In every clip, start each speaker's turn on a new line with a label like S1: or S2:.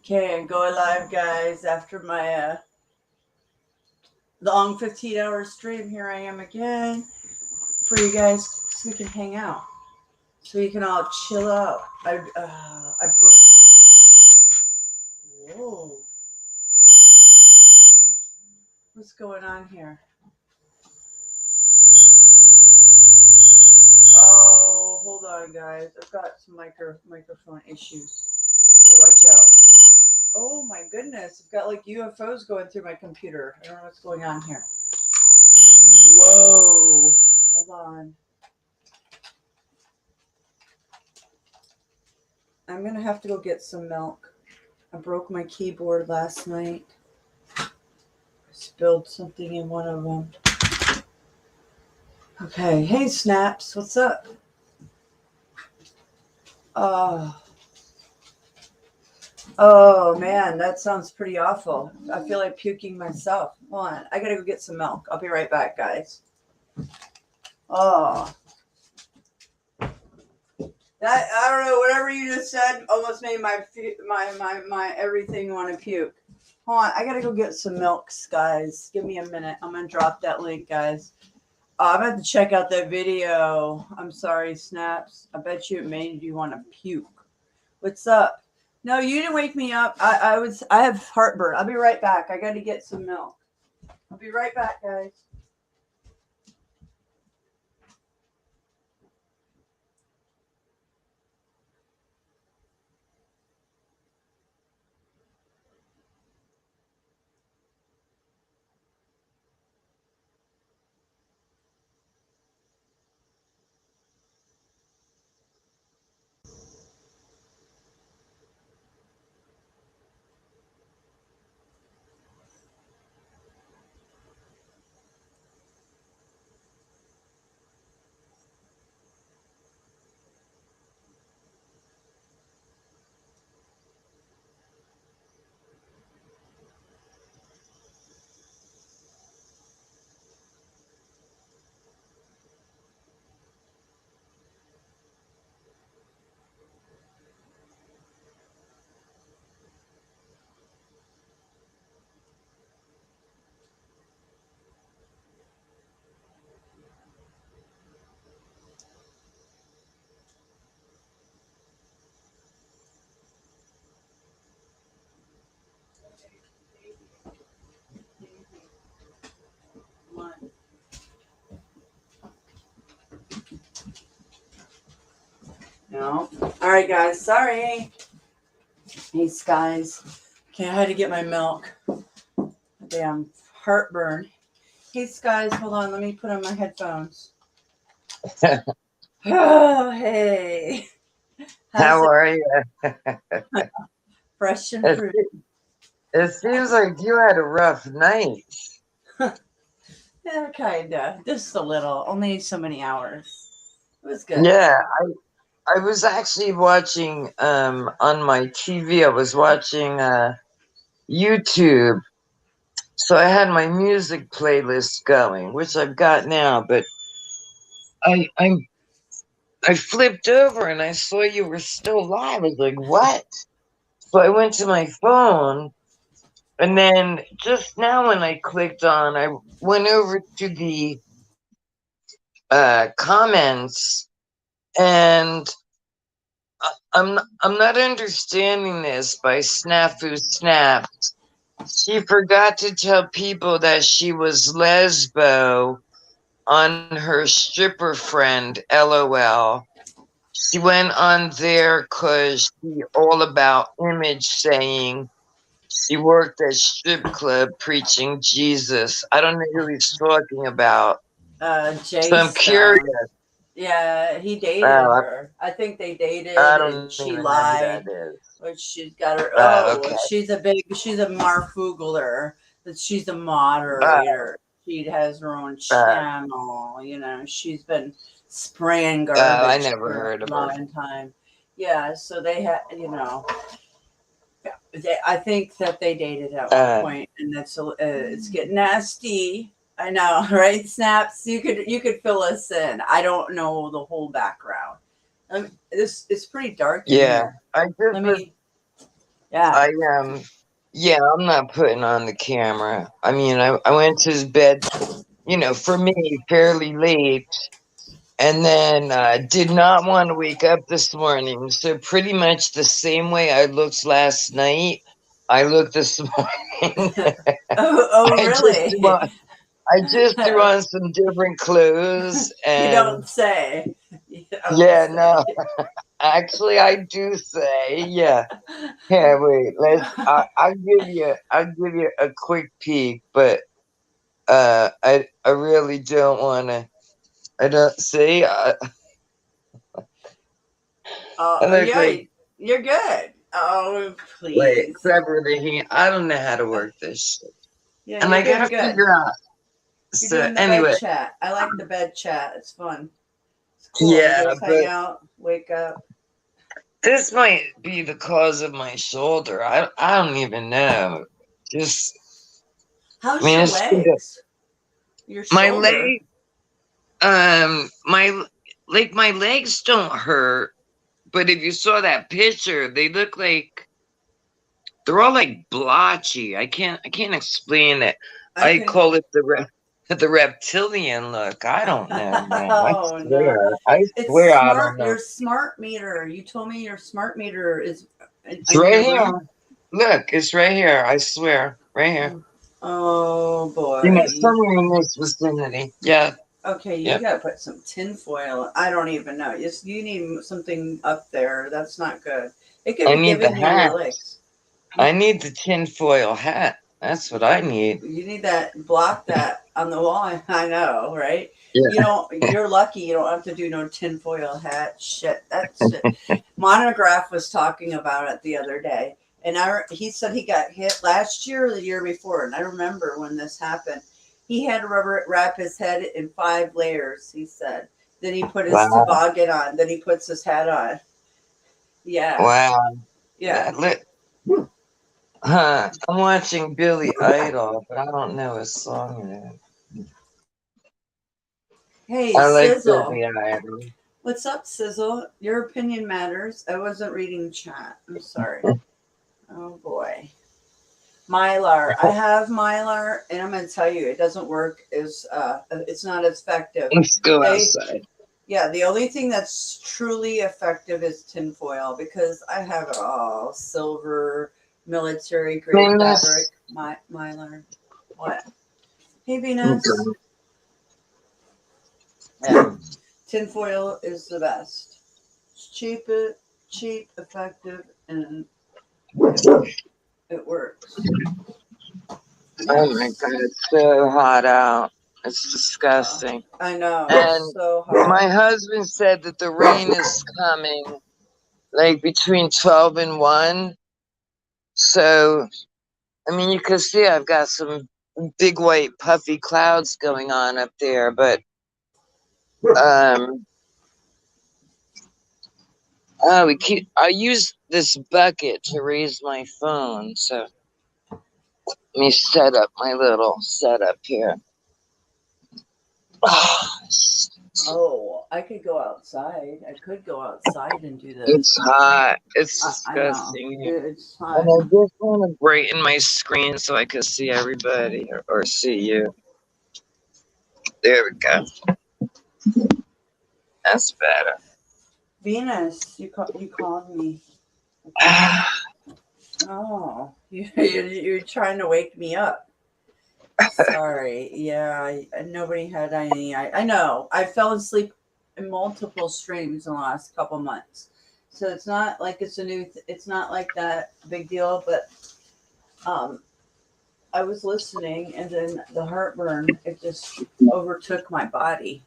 S1: Okay, and going live, guys. After my long 15-hour stream, here I am again for you guys, so we can hang out, so we can all chill out. I brought. Whoa, what's going on here? Oh, hold on, guys. I've got some microphone issues. So watch out. Oh my goodness, I've got like UFOs going through my computer. I don't know what's going on here. Whoa, hold on. I'm gonna have to go get some milk. I broke my keyboard last night. I spilled something in one of them. Okay, hey Snaps, what's up? Oh man, that sounds pretty awful. I feel like puking myself. Hold on, I gotta go get some milk. I'll be right back, guys. Oh, that I don't know. Whatever you just said almost made my everything want to puke. Hold on, I gotta go get some milks, guys. Give me a minute. I'm gonna drop that link, guys. I'm gonna have to check out that video. I'm sorry, Snaps. I bet you it made you want to puke. What's up? No, you didn't wake me up. I have heartburn. I'll be right back. I gotta get some milk. I'll be right back, guys. No. All right, guys. Sorry. Hey, guys. Okay, I had to get my milk. Damn heartburn. Hey, guys. Hold on. Let me put on my headphones. Oh, hey.
S2: How are you?
S1: Fresh and fruity.
S2: It seems like you had a rough night.
S1: Yeah, kinda. Just a little. Only so many hours. It was good.
S2: Yeah, I was actually watching on my TV. I was watching YouTube. So I had my music playlist going, which I've got now, but I I I flipped over and I saw you were still live. I was like, what? So I went to my phone, and then just now when I clicked on, I went over to the comments, and I'm not understanding this by Snafu Snaps. She forgot to tell people that she was lesbo on her stripper friend, LOL. She went on there because she all about image saying she worked at strip club preaching Jesus. I don't know who he's talking about. So I'm curious.
S1: Yeah, he dated her. I think they dated,
S2: I
S1: and
S2: don't
S1: she
S2: even know who
S1: lied.
S2: that is.
S1: But she's got her.
S2: Okay.
S1: she's a marfoogler. That she's a moderator. She has her own channel. She's been spraying garbage
S2: I never
S1: for
S2: heard
S1: a
S2: of her.
S1: long time. Yeah, so they had, I think that they dated at one point, and that's it's getting nasty. I know, right? Snaps. You could fill us in. I don't know the whole background. This it's pretty dark in here.
S2: I just
S1: Yeah.
S2: I yeah, I'm not putting on the camera. I mean, I went to his bed, for me, fairly late, and then did not want to wake up this morning. So pretty much the same way I looked last night, I looked this morning.
S1: Oh,
S2: I just threw
S1: really?
S2: on, I just threw on some different clothes,
S1: You don't
S2: and
S1: say. You don't
S2: yeah, no,
S1: say.
S2: actually, I do say, yeah. Yeah, wait. I'll give you a quick peek, but I really don't want to. I don't see. I look
S1: Yeah,
S2: like
S1: you're good. Oh,
S2: wait,
S1: please.
S2: except for the hand. I don't know how to work this shit,
S1: Yeah,
S2: and
S1: you're
S2: I
S1: doing
S2: gotta
S1: good.
S2: figure out.
S1: You're
S2: So
S1: doing the bed
S2: anyway,
S1: chat. I like the bed chat. It's fun. It's cool. You
S2: yeah,
S1: guys hang
S2: but
S1: out, wake up.
S2: this might be the cause of my shoulder. I don't even know. Just I
S1: How's
S2: mean,
S1: your
S2: it's
S1: legs? Your
S2: my
S1: shoulder?
S2: leg. My legs don't hurt. But if you saw that picture, they look like they're all like blotchy. I can't explain it.
S1: I
S2: I
S1: can.
S2: call it the reptilian look. I don't know, man. I
S1: Oh no.
S2: swear. I
S1: It's
S2: swear I don't
S1: smart.
S2: know.
S1: Your smart meter. You told me your smart meter is
S2: It's
S1: in
S2: right
S1: your room.
S2: here. Look, it's right here. I swear. Right here.
S1: Oh boy.
S2: Somewhere in this vicinity. Yeah.
S1: Okay, you
S2: Yep.
S1: gotta put some tinfoil. I don't even know. You need something up there. That's not good. It could
S2: I
S1: be
S2: need the
S1: giving you your
S2: hat.
S1: legs.
S2: I need the tinfoil hat. That's what I need.
S1: You need that block that on the wall. I know, right?
S2: Yeah.
S1: You don't. You're lucky. You don't have to do no tinfoil hat. Shit, that shit. Monograph was talking about it the other day, and he said he got hit last year or the year before, and I remember when this happened. He had to wrap his head in 5 layers. He said. Then he put his
S2: Wow.
S1: toboggan on. Then he puts his hat on. Yeah,
S2: Wow.
S1: yeah.
S2: I'm watching Billy Idol, but I don't know his song yet.
S1: Hey,
S2: I like
S1: Sizzle.
S2: Billy Idol.
S1: What's up, Sizzle? Your opinion matters. I wasn't reading chat. I'm sorry. Oh boy. Mylar. I have Mylar, and I'm gonna tell you, it doesn't work. It's not as effective.
S2: Let's go
S1: They,
S2: outside.
S1: yeah, the only thing that's truly effective is tinfoil because I have it all silver, military grade fabric.
S2: Venus.
S1: Mylar. What? Hey, Venus.
S2: Okay.
S1: Yeah, tinfoil is the best. It's cheap, effective, and it works.
S2: Oh my
S1: Yes.
S2: god, it's so hot out. It's disgusting.
S1: I know. It's
S2: And
S1: so hot.
S2: my husband said that the rain is coming like between 12 and 1. So, I mean, you can see I've got some big white puffy clouds going on up there, but um I use this bucket to raise my phone, so let me set up my little setup here.
S1: Oh, I could go outside. I could go outside and do
S2: It's
S1: this.
S2: hot. It's
S1: I know.
S2: disgusting here.
S1: It's
S2: And
S1: hot.
S2: I just want to brighten my screen so I can see everybody or see you. There we go. That's better.
S1: Venus, you called me. Oh, you're trying to wake me up. Sorry. Yeah, nobody had any. I know. I fell asleep in multiple streams in the last couple months, so it's not like it's a new. It's not like that big deal. But um, I was listening, and then the heartburn it just overtook my body.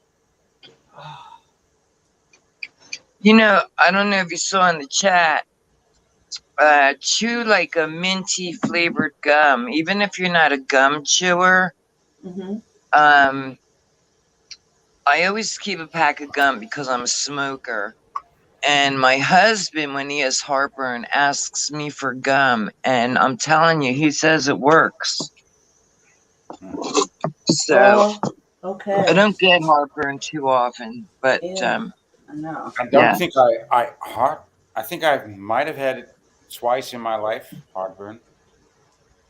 S2: I don't know if you saw in the chat, chew like a minty flavored gum. Even if you're not a gum chewer,
S1: Mm-hmm.
S2: um, I always keep a pack of gum because I'm a smoker. And my husband, when he has heartburn, asks me for gum. And I'm telling you, he says it works. So
S1: Oh,
S2: I
S1: okay.
S2: don't get heartburn too often, but
S1: Yeah, I know.
S3: I don't
S2: yeah.
S3: think I think I might have had it twice in my life, heartburn.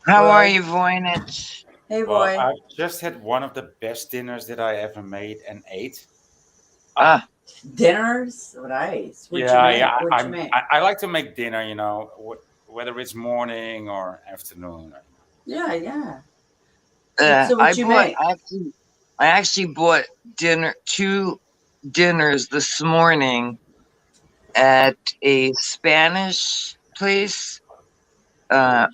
S2: How are
S1: Well,
S2: you, Voynich?
S1: hey
S3: Well,
S1: boy.
S3: I just had one of the best dinners that I ever made and ate. Ah,
S2: Ah,
S1: Dinners? Nice. What you
S3: yeah, yeah.
S1: make? What you make?
S3: I like to make dinner. Whether it's morning or afternoon.
S1: Yeah, yeah. So
S2: I
S1: what you
S2: bought
S1: make?
S2: I actually bought two dinners this morning at a Spanish place. Uh,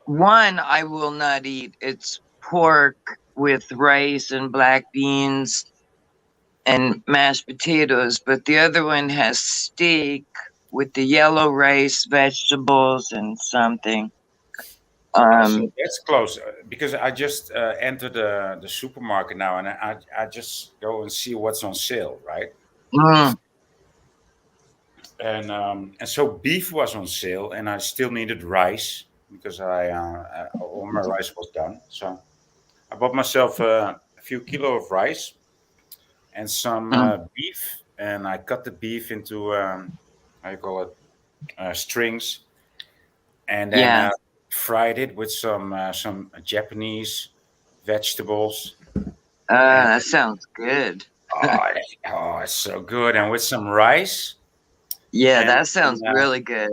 S2: one I will not eat. It's pork with rice and black beans and mashed potatoes, but the other one has steak with the yellow rice, vegetables, and something.
S3: So
S2: Um,
S3: that's close because I just entered the supermarket now, and I just go and see what's on sale, right?
S2: mm,
S3: And so beef was on sale, and I still needed rice because all my rice was done. So I bought myself a few kilo of rice and some
S2: mm,
S3: beef, and I cut the beef into how you call it strings, and then
S2: yeah,
S3: fried it with some Japanese vegetables, and
S2: that sounds good.
S3: oh, it's so good, and with some rice,
S2: Yeah,
S3: and
S2: that sounds really good.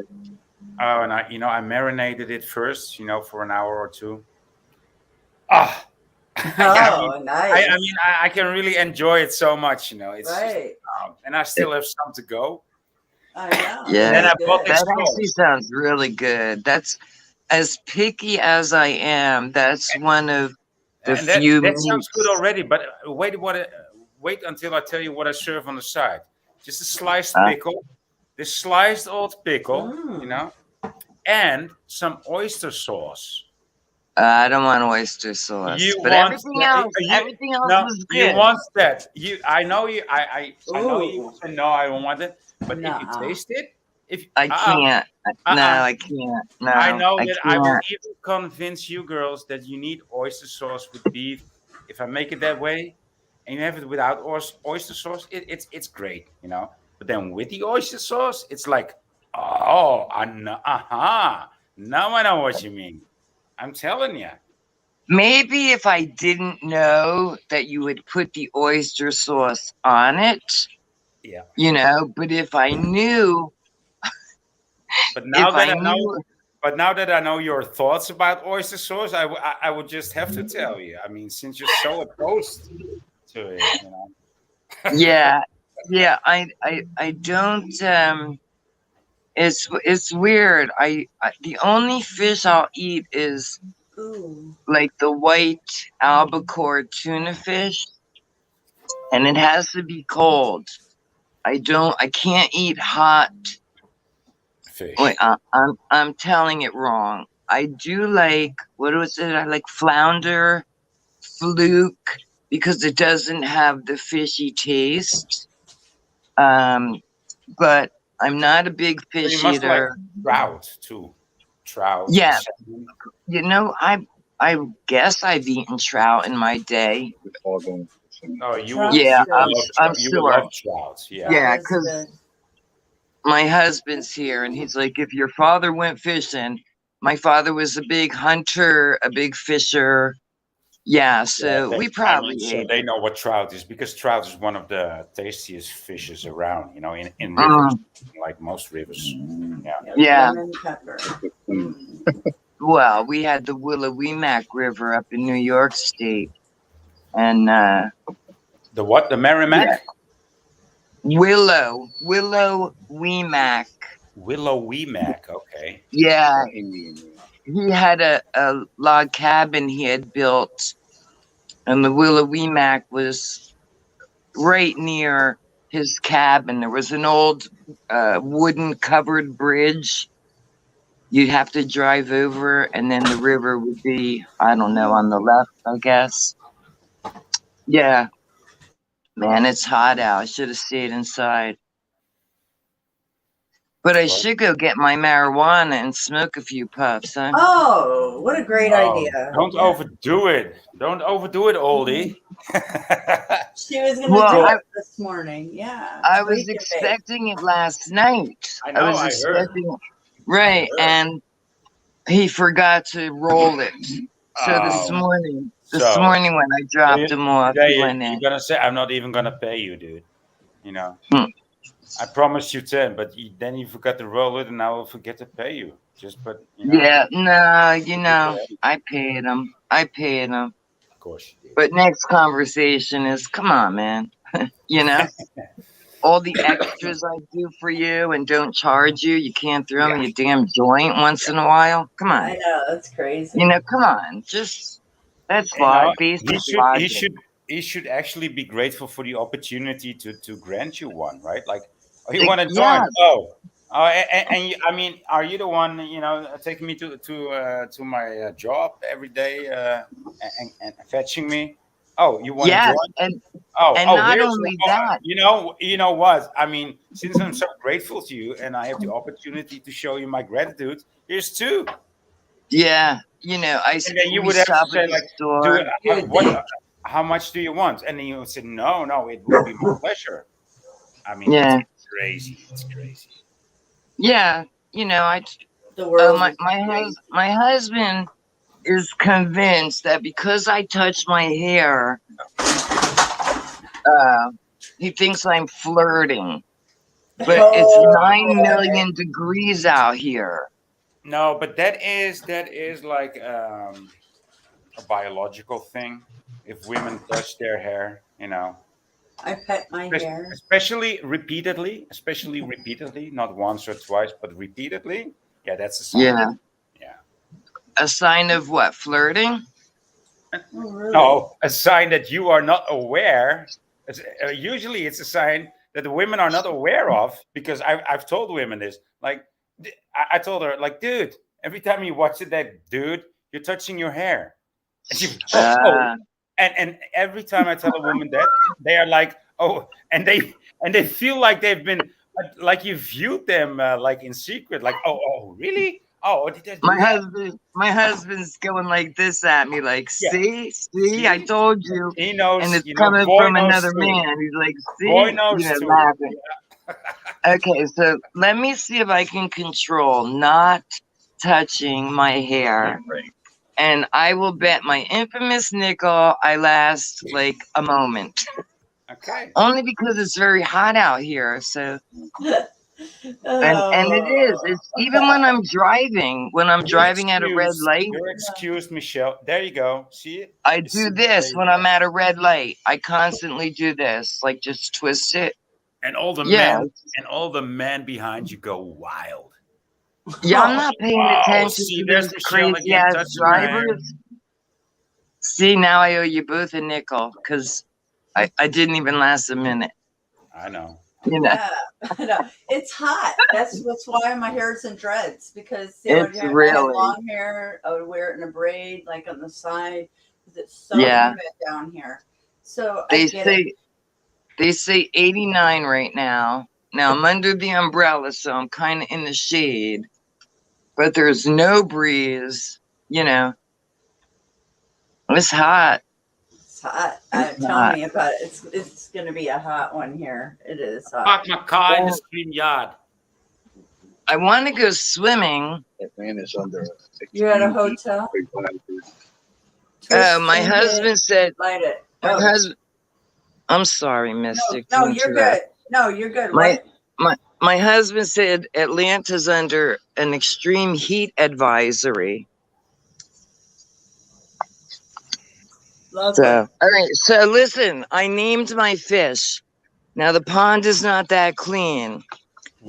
S3: and I marinated it first, for an hour or two. Ah, I mean,
S1: Oh, nice.
S3: I can really enjoy it so much. It's just,
S1: Right.
S3: and I still have some to go.
S1: I know.
S3: And
S2: Yeah,
S3: then
S1: That's
S3: I bought
S1: good.
S3: this
S2: that actually
S3: sauce.
S2: sounds really good. That's as picky as I am. That's one of the
S3: And that
S2: few
S3: that sounds good
S2: meats.
S3: already. But wait until I tell you what I serve on the side. Just a sliced
S2: Uh,
S3: pickle, this sliced old pickle,
S1: Mm.
S3: and some oyster sauce.
S2: I don't want oyster
S3: You
S2: sauce, but
S3: want you
S2: everything else
S3: no,
S2: is
S3: you
S2: good.
S3: want that. I know you. I know you
S1: Ooh.
S3: will say no. I don't want it. But if you
S1: Nuh-uh.
S3: taste it, if
S2: I can't. No,
S3: uh
S2: I can't.
S3: I
S2: No,
S3: know
S2: I
S3: that I will
S2: can't.
S3: even convince you girls that you need oyster sauce with beef. If I make it that way, and you have it without oyster sauce, it's great, But then with the oyster sauce, it's like, oh, I know, now I know what you mean. I'm telling you.
S2: Maybe if I didn't know that you would put the oyster sauce on it,
S3: Yeah.
S2: but
S3: But now
S2: if
S3: that
S2: I
S3: I know,
S2: knew,
S3: but now that I know your thoughts about oyster sauce, I would just have to tell you. I mean, since you're so opposed to it.
S2: yeah, yeah, I don't, it's weird. The only fish I'll eat is
S1: Ooh.
S2: like the white albacore tuna fish, and it has to be cold. I can't eat hot. Wait,
S3: Fish.
S2: I'm telling it wrong. I do like, what was it? I like flounder, fluke, because it doesn't have the fishy taste. Um, but I'm not a big
S3: So you
S2: fish
S3: must like
S2: eater.
S3: trout too. Trout and
S2: Yeah,
S3: salmon.
S2: I guess I've eaten trout in my day.
S3: No, you will
S1: Trout's
S2: Yeah,
S3: you will
S1: good.
S3: love
S2: I'm
S3: you will
S2: sure.
S3: love trout. Yeah.
S1: Trout
S2: Yeah,
S1: is
S2: because
S1: good.
S2: my husband's here, and he's like, if your father went fishing, my father was a big hunter, a big fisher. Yeah,
S3: Yeah,
S2: so we probably
S3: so
S2: ate
S3: they
S2: it.
S3: know what trout is because trout is one of the tastiest fishes around. In rivers,
S2: Mm,
S3: like most rivers. Yeah.
S1: Yep.
S2: yeah.
S1: Lemon pepper. Mm.
S2: Well, we had the Willowemac River up in New York State, and
S3: The what? The
S2: yeah,
S3: Merrimack?
S2: Willowemac.
S3: Willow Weemac. Okay.
S2: Yeah, he had a log cabin he had built, and the Willowemac was right near his cabin. There was an old wooden covered bridge. You'd have to drive over, and then the river would be, I don't know, on the left, I guess. Yeah, man, it's hot out. I should have stayed inside. But I
S3: Well,
S2: should go get my marijuana and smoke a few puffs, huh?
S1: Oh, what a great
S3: oh,
S1: idea.
S3: don't
S1: Yeah.
S3: overdo it. Don't overdo it, oldie.
S1: She was going to
S2: Well,
S1: do
S3: So
S1: it this morning. Yeah.
S2: I was
S1: Wake and bake.
S2: expecting it last night.
S3: I
S2: I
S3: know.
S2: was
S3: I heard.
S2: expecting Right, and he forgot to roll it. So this
S3: Oh,
S2: morning,
S3: so
S2: when I dropped him off, he went
S3: you're
S2: in.
S3: gonna say I'm not even gonna pay you, dude. You know,
S2: Hmm.
S3: I promised you 10, but then you forgot to roll it, and I will forget to pay you. Just, but
S2: Yeah, no,
S3: of
S2: I paid him.
S3: course you did.
S2: But next conversation is, come on, man. you know, all the extras I do for you and don't charge you, you can't throw
S3: Yeah,
S2: me a damn joint once in a while. Come on.
S1: I know that's crazy.
S2: Come on. Just, that's
S3: you know,
S2: basic
S3: he should he
S2: logic.
S3: should he should actually be grateful for the opportunity to grant you one, right? Like, oh, you want to
S2: Yeah,
S3: join? Oh, I mean, are you the one taking me to my job every day and fetching me? Oh, you want to
S2: yes.
S3: join?
S2: And not
S3: Here's
S2: only that,
S3: you know what? I mean, since I'm so grateful to you and I have the opportunity to show you my gratitude, here's two.
S2: yeah,
S3: And then you
S2: we
S3: would have to
S2: stop at
S3: say
S2: the
S3: like, do
S2: store.
S1: Dude,
S3: how much do you want? And then you would say, no, it will be my pleasure. I mean,
S2: Yeah.
S3: it's crazy. It's crazy.
S2: Yeah. I,
S1: the world
S2: my,
S1: is
S2: my,
S1: crazy.
S2: my husband is convinced that because I touch my hair, uh, he thinks I'm flirting. But it's
S1: Oh
S2: 9
S1: boy.
S2: million degrees out here.
S3: No, but that is like a biological thing. If women touch their hair,
S1: I pet my hair.
S3: especially repeatedly, not once or twice, but repeatedly. Yeah, that's a sign.
S2: Yeah.
S3: Yeah.
S2: A sign of what? Flirting?
S1: Oh really?
S3: No, a sign that you are not aware. Usually, it's a sign that the women are not aware of because I've told women this. Like, I told her, like, dude, every time you watch it, that dude, you're touching your hair. And she, oh.
S2: Uh,
S3: And every time I tell a woman that, they are like, oh, and they feel like they've been like you viewed them like in secret, like, oh, really? Oh, did I do that?
S2: my husband's going like this at me, like,
S3: Yeah.
S2: see, I
S3: See,
S2: told you.
S3: he
S2: And
S3: knows.
S2: it's coming
S3: Boy
S2: from
S3: knows
S2: another
S3: too.
S2: man. He's like,
S3: Boy
S2: see,
S3: knows too.
S2: laughing. Okay, so let me see if I can control not touching my hair. And I will bet my infamous nickel I last like a moment.
S3: Okay.
S2: Only because it's very hot out here. So and it is.
S1: Oh.
S2: It's even when I'm driving, at a red light,
S3: You're excused, Michelle. There you go. See it?
S2: I
S3: You see?
S2: do
S3: There
S2: this
S3: you
S2: when
S3: go.
S2: I'm at a red light. I constantly do this, like just twist it.
S3: And all the
S2: Yeah.
S3: men and all the men behind you go wild.
S2: Yeah, I'm not paying
S3: Oh,
S2: attention
S3: see,
S2: to
S3: there's
S2: those
S3: Michelle
S2: crazy
S3: again
S2: ass
S3: touching your hair.
S2: drivers. See, now I owe you both a nickel because I didn't even last a minute.
S3: I know.
S1: Yeah, I know. It's hot. That's why my hair's in dreads because see,
S2: It's
S1: if I had
S2: really,
S1: long hair, I would wear it in a braid, like on the side, because it's so
S2: yeah.
S1: humid down here. So I
S2: They
S1: get it.
S2: say 89 right now. Now I'm under the umbrella, so I'm kind of in the shade, but there's no breeze. It's hot.
S1: It's hot.
S2: It's
S1: Tell
S2: hot.
S1: me about it. It's gonna be a hot one here. It is hot.
S3: Park my car in the
S2: Well,
S3: stream yard.
S2: I want to go swimming.
S1: You're at a hotel.
S2: My husband said.
S1: Light it.
S2: My
S1: Oh
S2: husband. I'm sorry, Mystic.
S1: no,
S2: to
S1: you're
S2: interrupt.
S1: good. No, you're good.
S2: My
S1: What?
S2: my husband said Atlanta's under an extreme heat advisory.
S1: Lovely.
S2: So, all right. So listen, I named my fish. Now the pond is not that clean,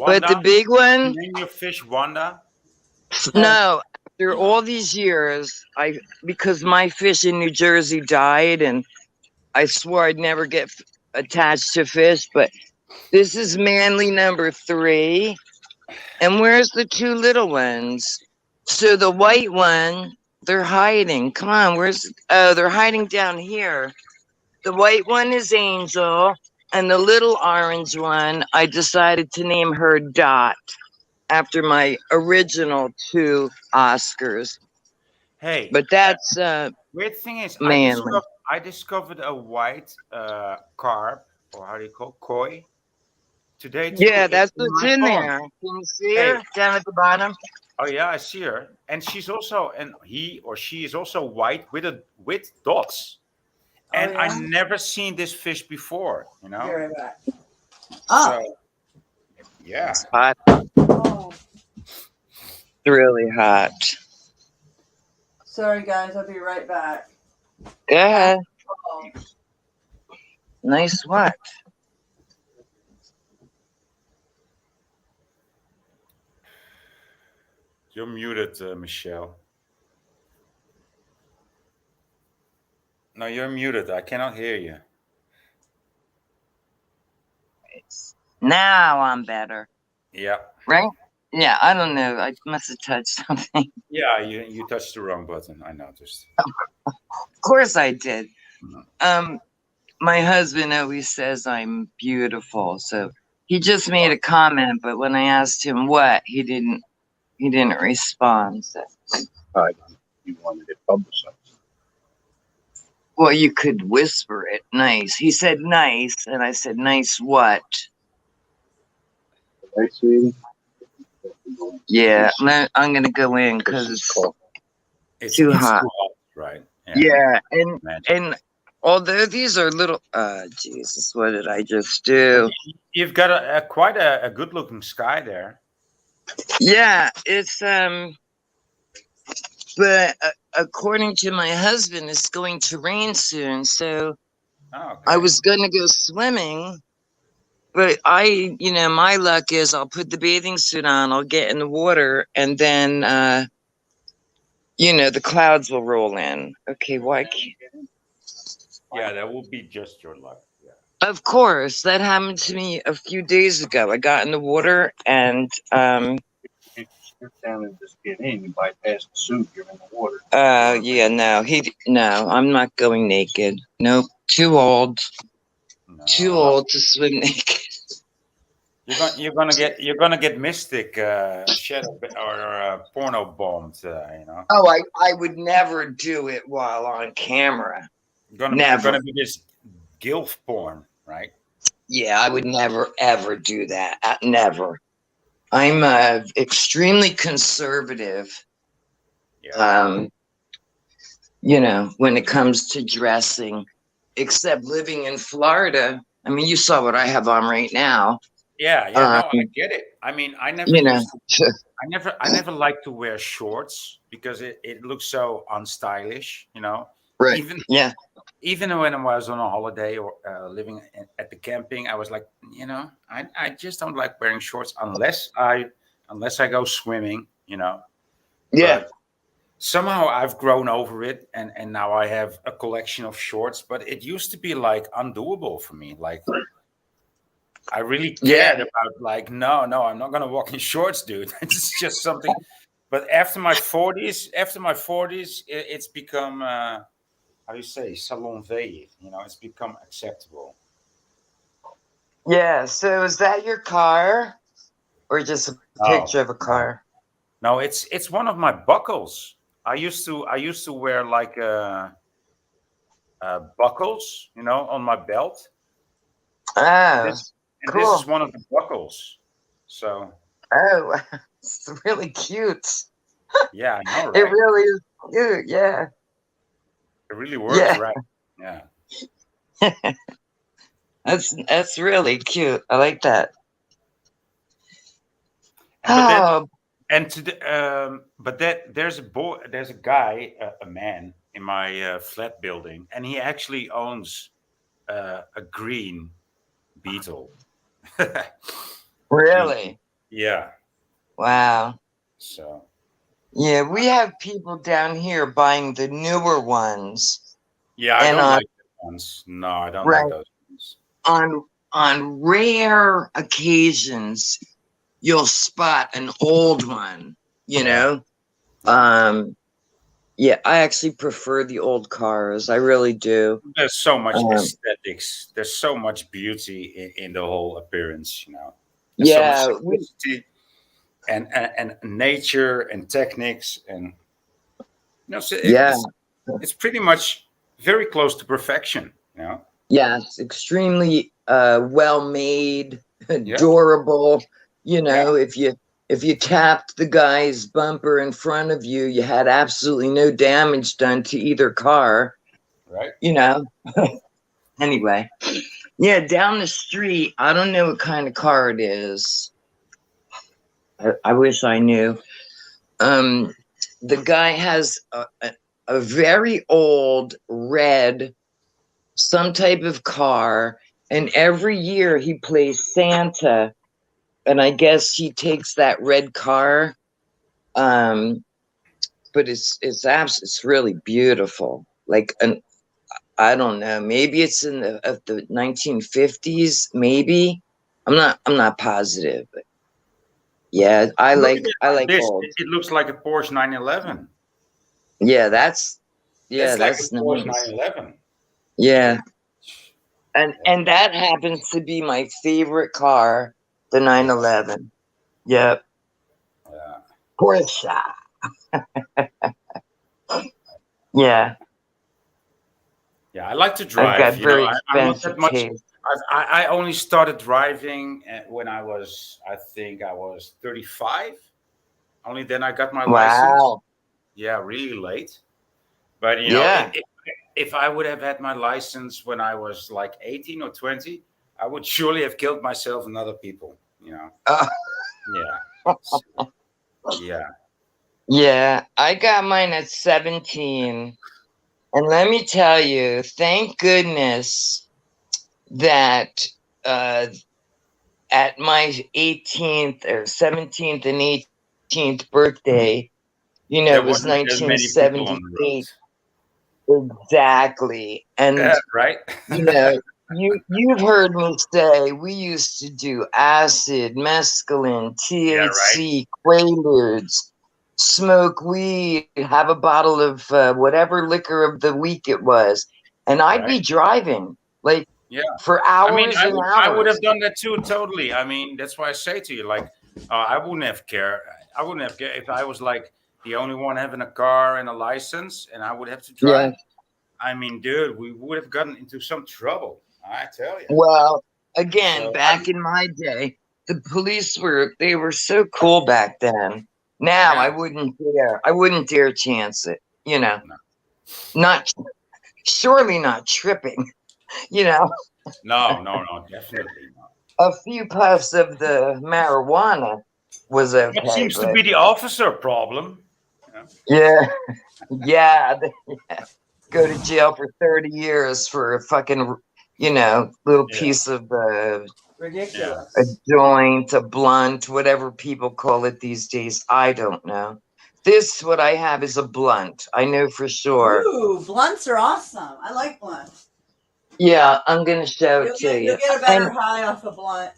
S2: but
S3: Wanda,
S2: the big one,
S3: name your fish Wanda.
S2: no. After all these years, because my fish in New Jersey died, and I swore I'd never get attached to fish, but this is Manly number 3. And where's the 2 little ones? So the white one, they're hiding. Come on, they're hiding down here. The white one is Angel, and the little orange one, I decided to name her Dot after my original 2 Oscars.
S3: Hey,
S2: But that's
S3: weird thing is,
S2: Manly.
S3: I discovered a white carp, or how do you call it? Koi. today too
S2: Yeah,
S3: in
S2: that's what's
S3: my
S2: in
S3: phone.
S2: there. Can you see
S3: Hey,
S2: her down at the bottom?
S3: oh yeah, I see her, and she's also, and he or she is also white with dots.
S1: Oh
S3: And I
S1: yeah.
S3: never seen this fish before.
S1: Be right back.
S3: So
S1: Oh.
S3: yeah,
S2: It's hot.
S1: Oh.
S2: It's really hot.
S1: Sorry guys, I'll be right back.
S2: Go ahead.
S1: Oh.
S2: Nice what?
S3: you're muted, Michelle. No, you're muted. I cannot hear you.
S2: Now I'm better.
S3: Yeah.
S2: Right? Yeah, I don't know. I must have touched something.
S3: Yeah, you touched the wrong button. I noticed.
S2: Of course I did.
S3: Mhm.
S2: My husband always says I'm beautiful, so he just made a comment, but when I asked him what, he didn't respond. So.
S4: You wanted it publicized.
S2: Well, you could whisper it. Nice. He said nice, and I said nice what?
S4: Right, sweetie?
S2: Yeah, I'm gonna go in because it's too
S3: It's
S2: hot.
S3: too hot, right?
S2: Yeah,
S3: Imagine.
S2: and although these are little, Jesus, what did I just do?
S3: You've got a quite a good looking sky there.
S2: Yeah, it's but according to my husband, it's going to rain soon. So
S3: Oh, okay.
S2: I was gonna go swimming, but my luck is I'll put the bathing suit on, I'll get in the water, and then the clouds will roll in. Okay, why can't?
S3: Yeah, that will be just your luck. Yeah.
S2: Of course, that happened to me a few days ago. I got in the water and
S4: If you strip down and just get in, you bypass the suit, you're in the water.
S2: yeah, no, I'm not going naked. Nope, too old.
S3: No.
S2: Too old to swim naked.
S3: You're gonna get mystic shadow or porno bombed.
S2: Oh, I would never do it while on camera.
S3: You're
S2: Never.
S3: gonna be this gilf porn, right?
S2: Yeah, I would never ever do that. Never. I'm extremely conservative.
S3: Yeah.
S2: When it comes to dressing, except living in Florida. I mean, you saw what I have on right now.
S3: Yeah. No, I get it. I mean, I never
S2: You know,
S3: used to. I never liked to wear shorts because it looks so unstylish.
S2: right?
S3: Even
S2: Yeah,
S3: even when I was on a holiday or living at the camping, I was like, I just don't like wearing shorts unless I go swimming.
S2: yeah,
S3: But somehow I've grown over it, and now I have a collection of shorts. But it used to be like undoable for me. Like I really
S2: yeah.
S3: cared about like, no, I'm not gonna walk in shorts, dude. It's just something. But after my 40s, it's become how do you say salon veille. It's become acceptable.
S2: Yeah. So is that your car, or just a
S3: Oh
S2: picture of a car?
S3: no, it's one of my buckles. I used to wear like buckles, on my belt. And
S2: Oh,
S3: this
S2: cool.
S3: is one of the buckles. So
S2: Oh, it's really cute.
S3: yeah, I know,
S2: It
S3: right?
S2: really is cute. Yeah,
S3: It really works,
S2: yeah.
S3: right? Yeah.
S2: That's really cute. I like that.
S3: And but then
S2: Oh,
S3: and to the, but that there's a guy, a man in my flat building, and he actually owns a green beetle. He-
S2: really?
S3: yeah.
S2: Wow.
S3: So
S2: Yeah, we have people down here buying the newer ones,
S3: yeah, I
S2: and
S3: don't like those ones. No, I don't like
S2: right
S3: those ones.
S2: on rare occasions you'll spot an old one. You
S3: Yeah.
S2: know, um, yeah, I actually prefer the old cars. I really do.
S3: There's so much
S2: Um,
S3: aesthetics. There's so much beauty in the whole appearance. There's so much
S2: yeah,
S3: simplicity and nature and techniques and so
S2: yeah,
S3: it's pretty much very close to perfection.
S2: yes, extremely well made. durable. You know, if you tapped the guy's bumper in front of you, you had absolutely no damage done to either car.
S3: Right.
S2: You know. Anyway, yeah, down the street, I don't know what kind of car it is. I wish I knew. The guy has a very old red, some type of car, and every year he plays Santa, and I guess he takes that red car. But it's really beautiful. Like I don't know, maybe it's in the 1950s, maybe. I'm not positive, but yeah, I
S3: Look at
S2: like
S3: this.
S2: old.
S3: It looks like a Porsche 911.
S2: Yeah, that's
S3: Like a Porsche
S2: nice.
S3: 911.
S2: Yeah. And that happens to be my favorite car, the 911. Yep.
S3: Yeah.
S2: Porsche. Yeah.
S3: Yeah, I like to
S2: I've
S3: drive.
S2: got very
S3: I'm not
S2: expensive
S3: that much.
S2: taste.
S3: I only started driving when I think I was 35. Only then I got my license.
S2: Wow.
S3: Yeah, really late. But
S2: Yeah.
S3: if I would have had my license when I was like 18 or 20, I would surely have killed myself and other people. Yeah. Yeah.
S2: Yeah, I got mine at 17. And let me tell you, thank goodness that at my 18th or 17th and 18th birthday,
S3: There
S2: it was
S3: wasn't as many people on the road.
S2: 1978. Exactly. And,
S3: Yeah, right.
S2: you've heard me say we used to do acid, mescaline,
S3: Yeah, right.
S2: THC, Quaaludes, smoke weed, have a bottle of whatever liquor of the week it was. And I'd be
S3: Right.
S2: driving like
S3: Yeah.
S2: for
S3: I mean,
S2: hours and
S3: I would
S2: hours.
S3: have done that too, totally. I mean, that's why I say to you, like, I wouldn't have cared. I wouldn't have cared if I was like the only one having a car and a license, and I would have to
S2: Yeah.
S3: drive. I mean, dude, we would have gotten into some trouble. I tell you.
S2: Well, again,
S3: So,
S2: back in my day, the police they were so cool back then. Now
S3: Yeah.
S2: I wouldn't dare chance it,
S3: No.
S2: Not surely not tripping,
S3: No, definitely not.
S2: a few puffs of the marijuana was
S3: That
S2: okay,
S3: seems to
S2: but
S3: be the officer problem.
S2: yeah, yeah, go to jail for 30 years for a fucking, little
S3: Yeah.
S2: piece of
S1: Ridiculous.
S2: a joint, a blunt, whatever people call it these days. I don't know. What I have is a blunt. I know for sure.
S1: Ooh, blunts are awesome. I like blunts.
S2: Yeah, I'm gonna show it to
S1: You'll
S2: you.
S1: get a better high off a blunt.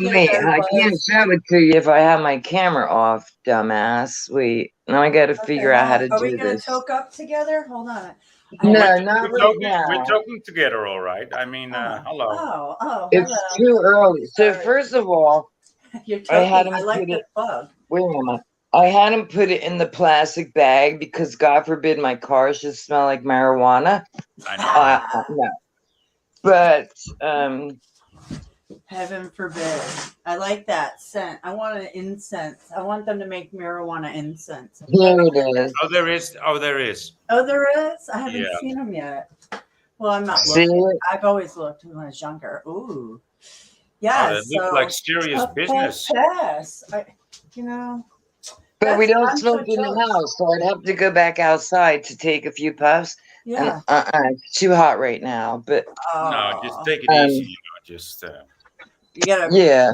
S2: Wait, I can't show it to you if I have my camera off, dumbass. Wait, now I gotta figure out how to
S1: Are we
S2: do
S1: gonna
S2: this.
S1: toke up together? Hold on.
S2: No, not right now.
S3: We're talking together, all right. I mean, hello.
S1: Oh,
S2: It's
S1: hello.
S2: too early. So
S1: Sorry.
S2: first of all,
S1: You're
S2: I had
S1: toking.
S2: him
S1: I like
S2: put
S1: the
S2: it.
S1: bug.
S2: Wait a minute. I had him put it in the plastic bag because God forbid my car should smell like marijuana.
S3: I know.
S2: No. But
S1: Heaven forbid. I like that scent. I want an incense. I want them to make marijuana incense.
S2: here it is.
S3: Oh, there is. Oh, there is.
S1: Oh, there is? I haven't
S3: Yeah.
S1: seen them yet. Well, I'm not
S2: See
S1: looking.
S2: it?
S1: I've always looked when I was younger. Ooh.
S3: Oh,
S1: Yeah,
S3: that looks like serious
S1: a
S3: business.
S1: pass.
S2: But we don't
S1: I'm
S2: smoke
S1: so
S2: in the
S1: jealous.
S2: house, so I'd have to go back outside to take a few puffs.
S1: Yeah.
S2: And it's too hot right now. But
S3: No, just take it
S2: Um,
S3: easy. Just
S2: yeah.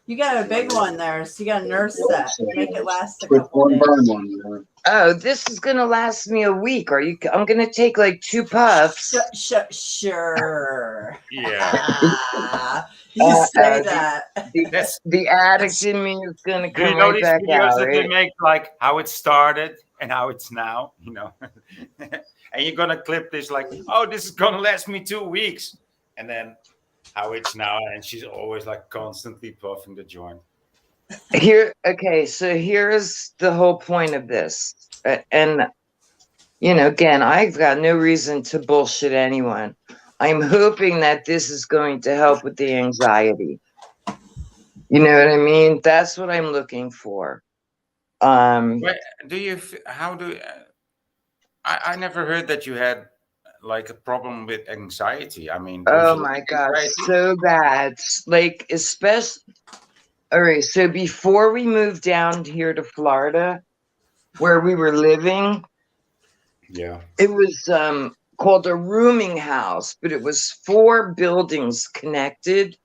S1: You got a big one there, so you got to nurse that. Make it last a
S4: Quick
S1: couple
S4: one,
S1: days.
S4: burn one.
S2: Oh, this is gonna last me a week. I'm gonna take like 2 puffs.
S1: Sure.
S3: yeah.
S1: You say
S2: the-
S1: that.
S3: That's
S2: The addict in me is gonna
S3: Do you
S2: come
S3: know
S2: right
S3: these
S2: back
S3: videos
S2: out.
S3: that they
S2: Right?
S3: make, like how it started and how it's now, and you're gonna clip this like, oh, this is gonna last me 2 weeks, and then how it's now, and she's always like constantly puffing the joint.
S2: Okay, so here's the whole point of this. And again, I've got no reason to bullshit anyone. I'm hoping that this is going to help with the anxiety. You know what I mean? That's what I'm looking for.
S3: But do you? How do? I never heard that you had like a problem with anxiety. I mean, don't
S2: Oh
S3: you
S2: my
S3: like
S2: gosh,
S3: anxiety?
S2: so bad. Like, especially, all right, so before we moved down here to Florida, where we were living,
S3: Yeah.
S2: it was called a rooming house, but it was 4 buildings connected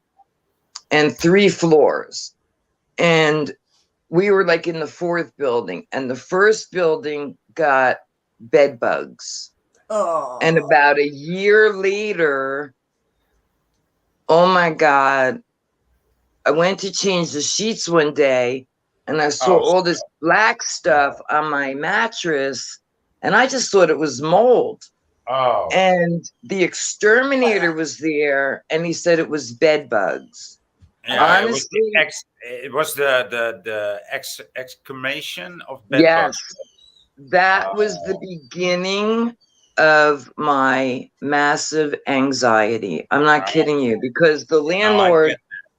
S2: and 3 floors. And we were like in the 4th building, and the first building got bed bugs. And
S1: Oh.
S2: about a year later, oh my God, I went to change the sheets one day and I saw
S3: Oh.
S2: all this black stuff on my mattress, and I just thought it was mold.
S3: Oh.
S2: And the exterminator was there and he said it was bed bugs.
S3: Yeah. It was the
S2: Honestly,
S3: exclamation of bed
S2: yes,
S3: bugs.
S2: that was the beginning of my massive anxiety. I'm not kidding you, because the
S3: No,
S2: landlord,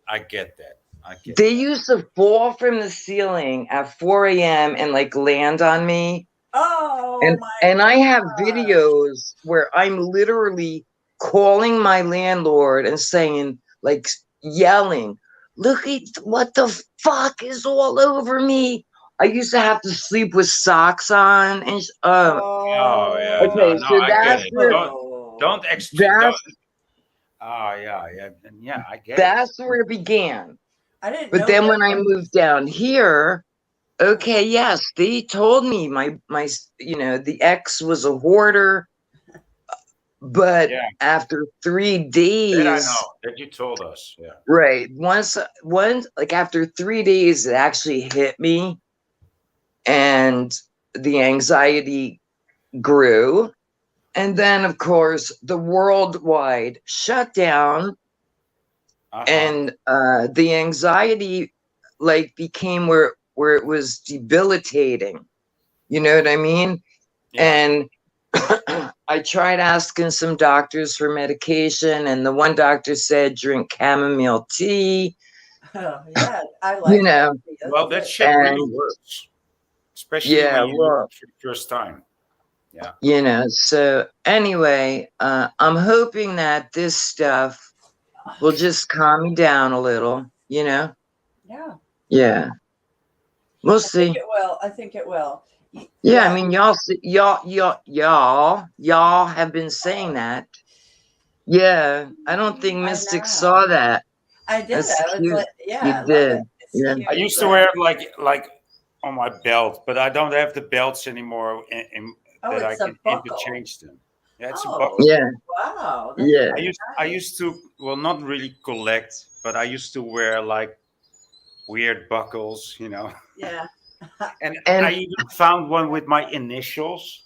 S3: I get that. I get
S2: they
S3: that.
S2: used to fall from the ceiling at 4 a.m. and like land on me.
S1: Oh my
S2: And I have
S1: gosh.
S2: videos where I'm literally calling my landlord and saying, like, yelling, look at what the fuck is all over me. I used to have to sleep with socks on, and
S3: Oh yeah, no,
S2: okay,
S3: no,
S2: so
S3: I get
S2: that's
S3: it.
S2: where
S3: Don't extreme. Don't.
S2: that's
S3: Oh yeah, yeah, and yeah, I get it.
S2: that's where it began.
S1: I didn't
S2: But
S1: know
S2: then
S1: that.
S2: when I moved down here, okay, yes, they told me my the ex was a hoarder, but
S3: Yeah,
S2: after 3
S3: that I
S2: days,
S3: know that you told us. Yeah.
S2: right, once like after 3 days, it actually hit me, and the anxiety grew. And then, of course, the worldwide shutdown,
S3: Uh-huh.
S2: and the anxiety like became where it was debilitating. You know what I mean?
S3: Yeah.
S2: And I tried asking some doctors for medication, and the one doctor said drink chamomile tea,
S1: Oh, yeah, I
S2: you
S1: like
S2: know,
S1: that.
S3: Well, that
S1: That's
S3: shit really
S2: and
S3: works, especially
S2: yeah,
S3: when you use
S2: well,
S3: it for the first time. Yeah.
S2: so anyway, I'm hoping that this stuff will just calm me down a little,
S1: yeah.
S2: Yeah, we'll
S1: I think
S2: see.
S1: it will. I think it will.
S2: Yeah, I
S1: Yeah.
S2: mean, y'all have been saying that. Yeah, I don't think
S1: I
S2: Mystic
S1: know.
S2: saw that.
S1: I did.
S2: That's
S1: I was
S2: cute.
S1: like, yeah, I
S2: You
S1: love
S2: did.
S1: it. It's
S2: Yeah.
S1: cute.
S3: I used to
S1: Yeah.
S3: wear it like on my belt, but I don't have the belts anymore
S1: Oh,
S3: that I
S1: it's a
S3: can
S1: buckle.
S3: interchange them. Yeah, it's a
S1: Oh,
S3: buckle.
S2: Yeah.
S1: wow. That's
S2: Yeah.
S1: very
S3: I
S1: nice.
S3: used to, well, not really collect, but I used to wear like weird buckles,
S1: Yeah.
S3: And
S2: And
S3: I even found one with my initials,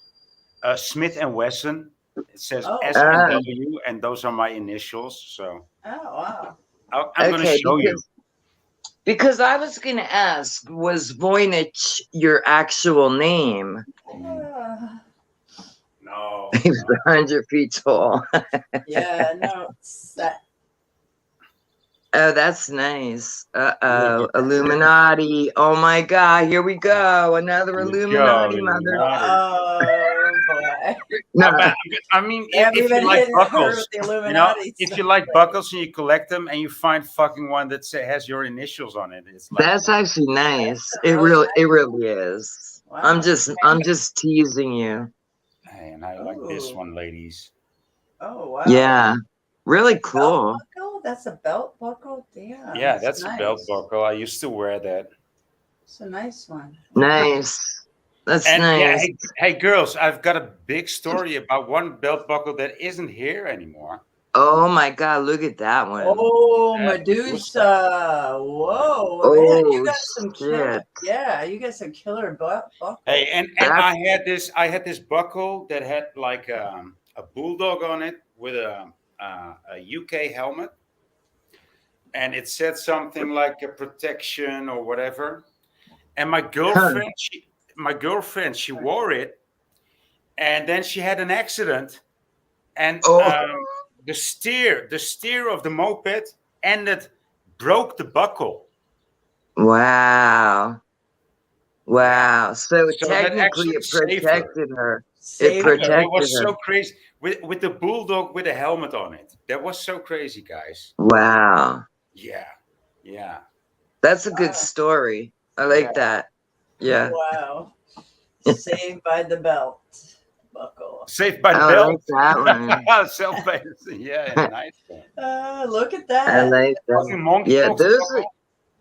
S3: Smith and Wesson. It says
S1: Oh,
S3: S and
S1: wow.
S3: W, and those are my initials. So
S1: Oh, wow.
S3: I'm going to
S2: okay,
S3: show you.
S2: because I was gonna ask, was Voynich your actual name?
S3: No,
S2: He was 100 feet tall.
S1: Yeah, no, it's that.
S2: Oh, that's nice. Illuminati. Oh my God, here we go. Another
S3: Here we
S2: Illuminati,
S3: go,
S2: mother.
S3: Illuminati.
S1: Oh, boy.
S2: No,
S3: I mean,
S1: They haven't
S3: if you
S1: even
S3: like
S1: hit her
S3: buckles,
S1: with the Illuminati
S3: if
S1: stuff.
S3: you like buckles and you collect them, and you find fucking one that has your initials on it, it's like,
S2: that's actually nice.
S1: That's a really
S2: It
S1: nice
S2: really is.
S1: Wow.
S2: I'm just teasing you.
S3: hey, and I like this
S1: Ooh.
S3: one, ladies.
S1: Oh, wow.
S2: Yeah, really
S1: Belt
S2: cool.
S1: buckle? That's a belt buckle? Damn.
S3: Yeah, that's
S1: nice.
S3: a belt buckle. I used to wear that.
S1: It's a nice one.
S2: Nice. That's
S3: And yeah,
S2: nice.
S3: hey, girls, I've got a big story about one belt buckle that isn't here anymore.
S2: Oh my God, look at that one.
S1: Oh,
S3: Yeah,
S1: Medusa. Whoa.
S2: Oh,
S1: Man, you got some killer.
S2: shit.
S1: Yeah, you got some killer buckle.
S3: Hey, and
S2: That's-
S3: I had this buckle that had like a bulldog on it with a UK helmet, and it said something like a protection or whatever. And my girlfriend, she wore it, and then she had an accident, and
S2: Oh.
S3: the steer of the moped broke the buckle.
S2: Wow. Wow. So
S3: So that
S2: technically
S3: actually
S2: it
S3: saved her.
S2: protected her. It
S1: Saved her.
S3: It
S2: protected
S3: was
S2: her.
S3: so crazy with the bulldog with a helmet on it. That was so crazy, guys.
S2: Wow.
S3: Yeah, yeah,
S2: That's a good
S1: Wow.
S2: story. I
S3: yeah.
S2: like that. Yeah.
S1: Wow. Saved by the belt buckle.
S3: Saved by the
S2: I like
S3: belt.
S2: that one.
S3: Self-based. Yeah, nice one.
S1: Look at
S2: I
S1: that.
S2: like that.
S3: Fucking monkey
S2: Yeah,
S3: ox buckle.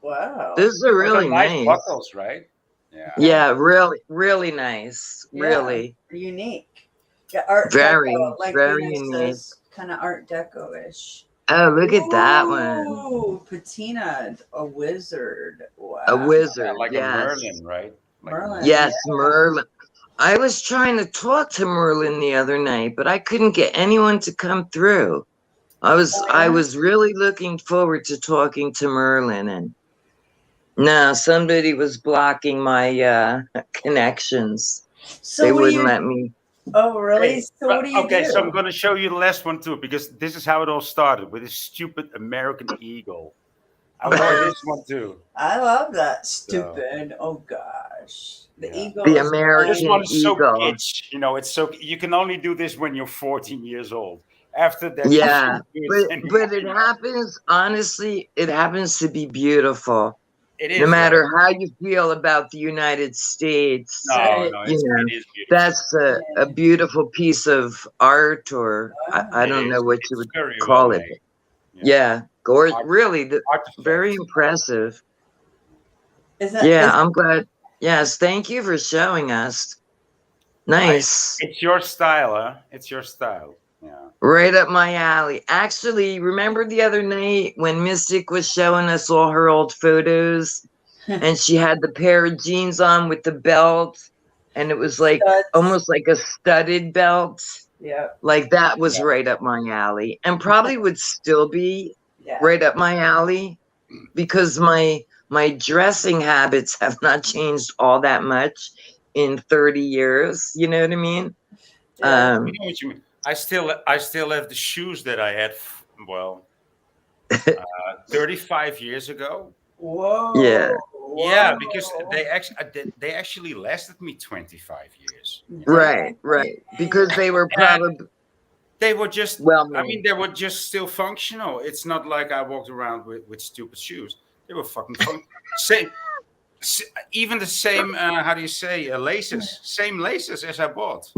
S1: Wow.
S2: those are
S3: Those are
S2: really
S3: nice
S2: nice.
S3: buckles, right? Yeah.
S1: Yeah.
S2: Yeah, really, really nice.
S1: Yeah.
S2: Really.
S1: Unique. Yeah, Art
S2: Very,
S1: Deco, like
S2: very
S1: Venus
S2: unique.
S1: says, kind of Art Deco-ish.
S2: Oh, look at that one.
S1: Ooh, patina, a wizard.
S2: A
S1: Wow.
S3: Yeah,
S2: wizard,
S3: like a
S2: yes.
S3: Merlin, right? Like a
S1: Merlin,
S3: Merlin.
S2: Yes,
S1: yeah.
S2: Merlin. I was trying to talk to Merlin the other night, but I couldn't get anyone to come through. I was
S1: Oh,
S2: I
S1: yeah?
S2: was really looking forward to talking to Merlin, and no, somebody was blocking my connections.
S1: So
S2: They
S1: what do
S2: wouldn't
S1: you,
S2: let me.
S1: oh, really?
S3: Hey,
S1: So what do you
S3: okay, so I'm
S1: do?
S3: going to show you the last one too, because this is how it all started with this stupid American eagle. I wore this one too.
S1: I love that.
S3: So
S1: Stupid. Oh, gosh. The
S3: yeah,
S1: eagle
S2: The
S1: is
S3: this
S2: American
S3: one
S1: fun.
S3: is so
S2: Eagle.
S3: kitsch. You know, it's so you can only do this when you're 14 years old. After that, you
S2: Yeah,
S3: shouldn't do it anymore.
S2: but it happens, honestly, it happens to be beautiful.
S3: It
S2: No
S3: is right.
S2: matter how you feel about the United States,
S3: No,
S1: Right.
S3: no,
S2: you
S3: it
S2: know,
S3: is beautiful.
S2: that's a
S1: Yeah.
S2: beautiful piece of art, or I
S1: Wow.
S3: It
S2: don't know
S3: is.
S2: what you
S3: It's
S2: would
S3: very well
S2: call it.
S3: made. Yeah,
S2: Yeah, gorgeous.
S3: Art,
S2: Really, very
S3: artifacts.
S2: impressive.
S1: Is that,
S2: Yeah,
S1: is,
S2: I'm glad. Yes, thank you for showing us.
S3: I,
S2: Nice.
S3: it's your style, huh? It's your style. Yeah.
S2: Right up my alley. Actually, remember the other night when Mystic was showing us all her old photos and she had the pair of jeans on with the belt and it was like
S1: studs?
S2: almost like a studded belt?
S1: Yeah.
S2: Like that was
S3: Yeah.
S2: right up my alley and probably would still be
S1: Yeah.
S2: right up my alley because my dressing habits have not changed all that much in 30 years. You know what I mean?
S1: Yeah.
S3: I know what you mean. I still have the shoes that I had. Well, 35 years ago.
S1: Whoa.
S2: Yeah,
S3: Yeah, because
S1: Whoa.
S3: they actually lasted me 25 years. You know,
S2: right,
S1: Dang.
S2: right. Because they were
S3: and
S2: probably
S3: they were just.
S2: well
S3: I
S2: made.
S3: mean, they were just still functional. It's not like I walked around with stupid shoes. They were fucking fun. Same, even the same. How do you say laces? Same laces as I bought.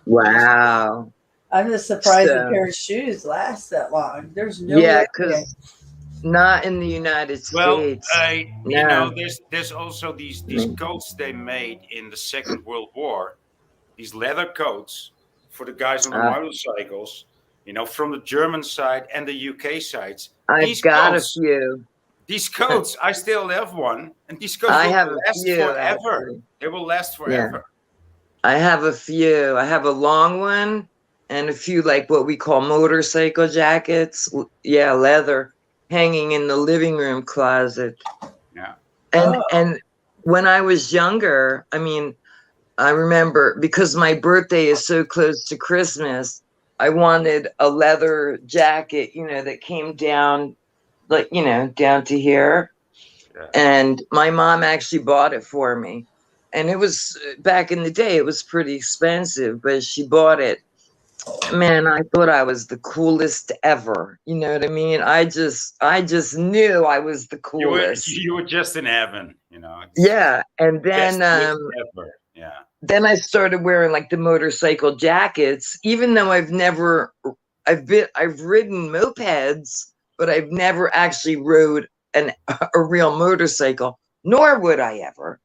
S2: Wow.
S1: I'm just surprised a
S2: So
S1: pair of shoes lasts that long. There's no
S2: yeah,
S1: way.
S2: because not in the United
S3: Well,
S2: States.
S3: you know,
S2: No.
S3: there's also these coats they made in the Second World War. These leather coats for the guys on the
S2: Uh,
S3: motorcycles. You know, from the German side and the UK sides.
S2: I've
S3: These
S2: got a
S3: coats,
S2: few.
S3: these coats, I still have one, and these coats
S2: I
S3: will
S2: have a
S3: last
S2: few
S3: forever.
S2: actually.
S3: They will last
S2: Yeah.
S3: forever.
S2: I have a few. I have a long one and a few like what we call motorcycle jackets. Yeah, leather hanging in the living room closet.
S3: Yeah.
S2: And
S1: Oh,
S2: and when I was younger, I mean, I remember because my birthday is so close to Christmas, I wanted a leather jacket, that came down like, down to here.
S3: Yeah.
S2: And my mom actually bought it for me. And it was back in the day, it was pretty expensive, but she bought it. Man, I thought I was the coolest ever. You know what I mean? I just knew I was the coolest.
S3: You were just in heaven, you know. It's
S2: Yeah. And
S3: best
S2: then
S3: gift ever. Yeah.
S2: then I started wearing like the motorcycle jackets, even though I've ridden mopeds, but I've never actually rode a real motorcycle, nor would I ever.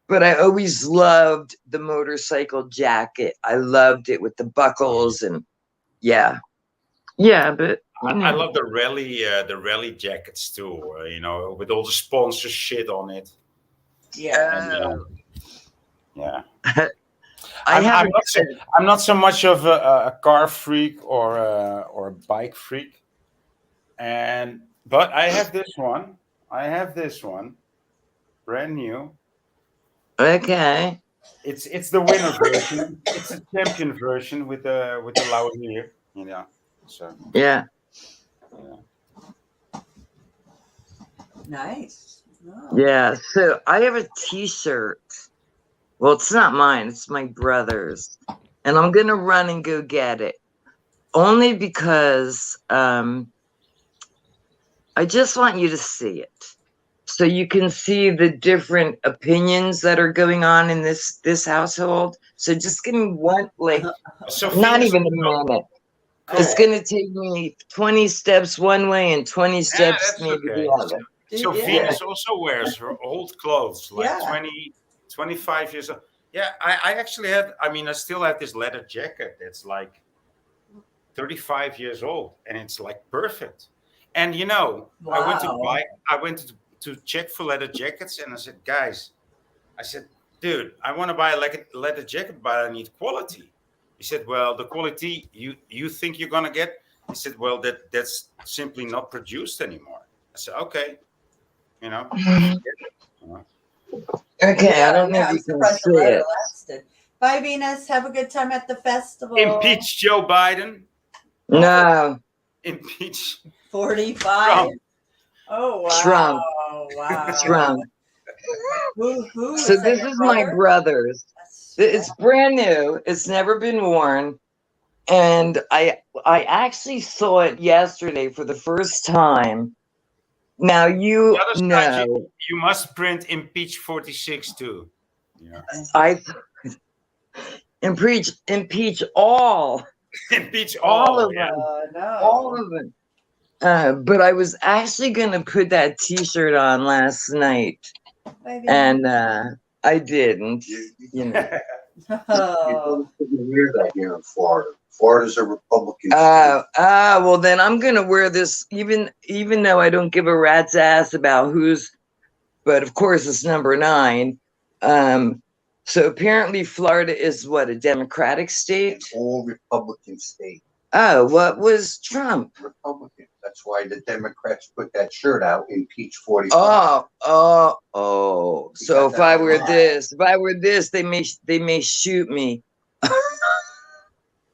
S2: But I always loved the motorcycle jacket. I loved it with the buckles and yeah. Yeah, but
S3: I love the rally jackets too. You know, with all the sponsor shit on it.
S1: yeah.
S3: And yeah.
S2: I have
S3: I'm not so much of a car freak or a bike freak, but I have this one. I have this one, brand new.
S2: okay.
S3: It's the winner version. It's a champion version with the lavalier. You know, so
S2: Yeah.
S3: yeah.
S1: Nice. Oh.
S2: Yeah, so I have a T-shirt. Well, it's not mine, it's my brother's. And I'm gonna run and go get it. Only because I just want you to see it. So you can see the different opinions that are going on in this household. So just give me one, like,
S3: Sophia,
S2: not even a minute. It's gonna take me 20 steps one way and 20 steps
S3: that's
S2: maybe
S3: okay.
S2: the other.
S3: So
S1: Yeah.
S3: Venus also wears her old clothes, like
S1: Yeah.
S3: 20, 25 years old. Yeah, I actually have, I mean, I still have this leather jacket that's like 35 years old, and it's like perfect. And you know,
S1: Wow.
S3: I went to check for leather jackets, and I said, guys, I said, dude, I want to buy a leather jacket, but I need quality. He said, well, the quality you think you're gonna get, he said, well, that's simply not produced anymore. I said, okay, you know, forget it. You know?
S2: Okay, I don't know if
S1: I'm
S2: you can
S1: surprised the
S2: see
S1: letter
S2: it.
S1: lasted. Bye, Venus. Have a good time at the festival.
S3: Impeach Joe Biden.
S2: No,
S3: Impeach
S1: 45.
S3: Trump.
S1: Oh wow.
S2: Trump.
S1: Wow.
S2: Trump.
S1: Who
S2: So
S1: is that,
S2: this
S1: your
S2: is my
S1: brother?
S2: brother's.
S1: That's-
S2: It's brand new. It's never been worn. And I actually saw it yesterday for the first time. Now
S3: The
S2: you
S3: other side,
S2: know
S3: you must print impeach 46 too. Yeah.
S2: I impeach all
S3: Impeach
S2: all
S3: all.
S2: of
S3: Yeah.
S2: them. All
S1: no.
S2: of them. But I was actually gonna put that T-shirt on last night,
S1: Bye,
S2: and
S1: Venus.
S2: I didn't. You know.
S1: Oh.
S4: You hear that here in Florida. Florida's a Republican state.
S2: Well then I'm gonna wear this even though I don't give a rat's ass about who's, but of course it's number 9. So apparently Florida is what, a Democratic state?
S4: All Republican state.
S2: Oh, what was Trump?
S4: Republican. That's why the Democrats put that shirt out, impeach 45.
S2: Oh. So
S4: got
S2: if
S4: that
S2: I
S4: on
S2: wear
S4: live.
S2: this, they may shoot me.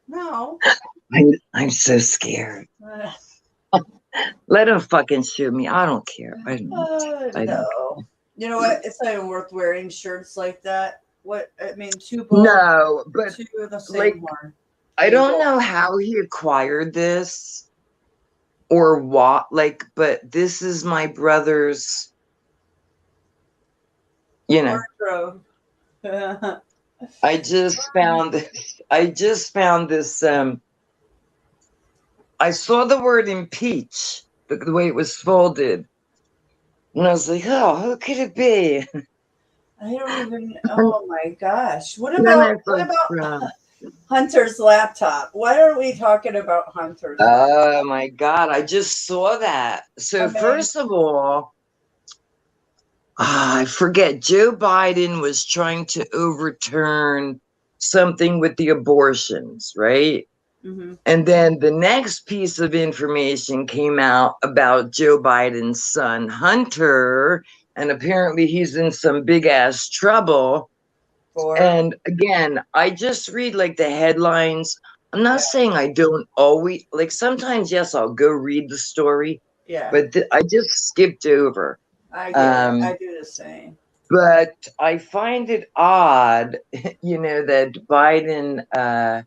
S1: No.
S2: I'm so scared. Let them fucking shoot me. I don't care. I don't.
S1: No. You know what? It's not even worth wearing shirts like that. What I mean, two balls,
S2: No, but
S1: two of the same
S2: like,
S1: horn.
S2: I don't know how he acquired this or what, like, but this is my brother's, you know.
S1: Wardrobe.
S2: I just found this. I saw the word impeach, the way it was folded. And I was like, oh, who could it be?
S1: I don't even. Oh my gosh! What
S2: And then I
S1: about
S2: thought,
S1: Hunter's laptop? Why are we talking about Hunter's?
S2: oh my God, I just saw that. So first of all, I forget, Joe Biden was trying to overturn something with the abortions, right?
S1: Mm-hmm.
S2: And then the next piece of information came out about Joe Biden's son, Hunter, and apparently he's in some big ass trouble. And again, I just read like the headlines. I'm not saying I don't always, like sometimes, yes, I'll go read the story, but I just skipped over.
S1: I get it. I do the same.
S2: But I find it odd, you know, that Biden,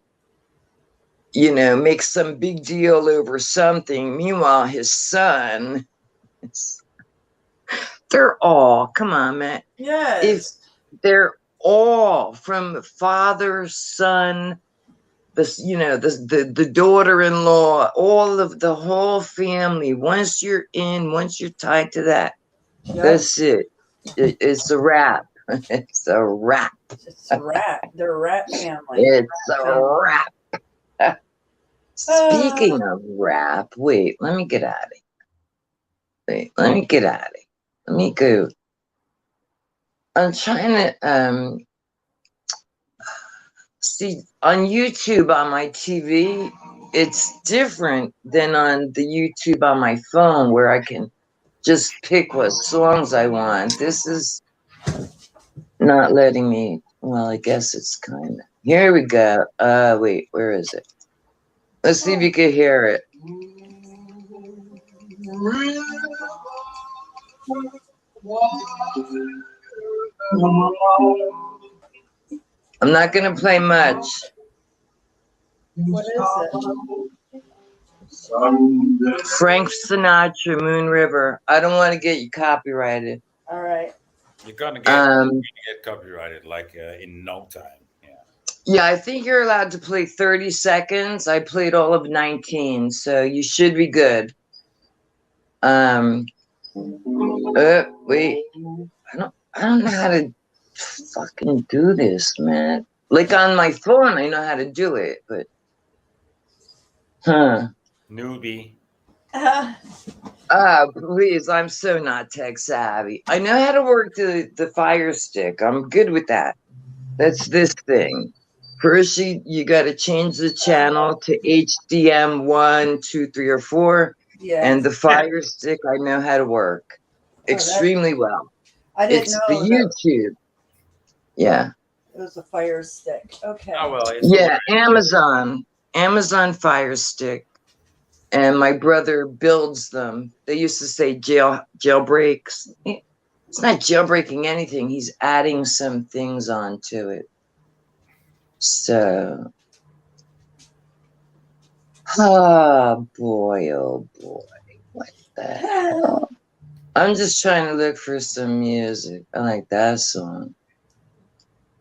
S2: you know, makes some big deal over something. Meanwhile, his son, they're all, come on, man.
S1: Yes.
S2: If they're all from father, son, this, you know, the daughter-in-law, all of the whole family. Once you're tied to that, that's it. It's a wrap. It's a wrap.
S1: It's a wrap. They're a wrap family.
S2: It's a wrap. Speaking of rap, wait, let me get out of here. Let me go. I'm trying to see on YouTube on my TV, it's different than on the YouTube on my phone where I can just pick what songs I want. This is not letting me, well, I guess it's kind of, here we go. Wait, where is it? Let's see if you can hear it. I'm not gonna play much.
S1: What is it?
S2: Frank Sinatra, Moon River. I don't want to get you copyrighted.
S1: All right.
S3: You're gonna get copyrighted like in no time. Yeah.
S2: Yeah, I think you're allowed to play 30 seconds. I played all of 19, so you should be good. Wait. I don't know how to fucking do this, man. Like on my phone, I know how to do it, but
S3: Newbie.
S2: Please, I'm so not tech savvy. I know how to work the Fire Stick. I'm good with that. That's this thing. First, you got to change the channel to HDM 1, 2, 3, or 4.
S1: Yeah.
S2: And the Fire Stick, I know how to work extremely well.
S1: I didn't
S2: It's
S1: know
S2: the
S1: that
S2: YouTube. Yeah.
S1: it was a Fire Stick. Okay.
S3: Oh well.
S2: Yeah, Amazon Fire Stick. And my brother builds them. They used to say jailbreaks. It's not jailbreaking anything. He's adding some things onto it. So, oh boy, what the hell? I'm just trying to look for some music. I like that song.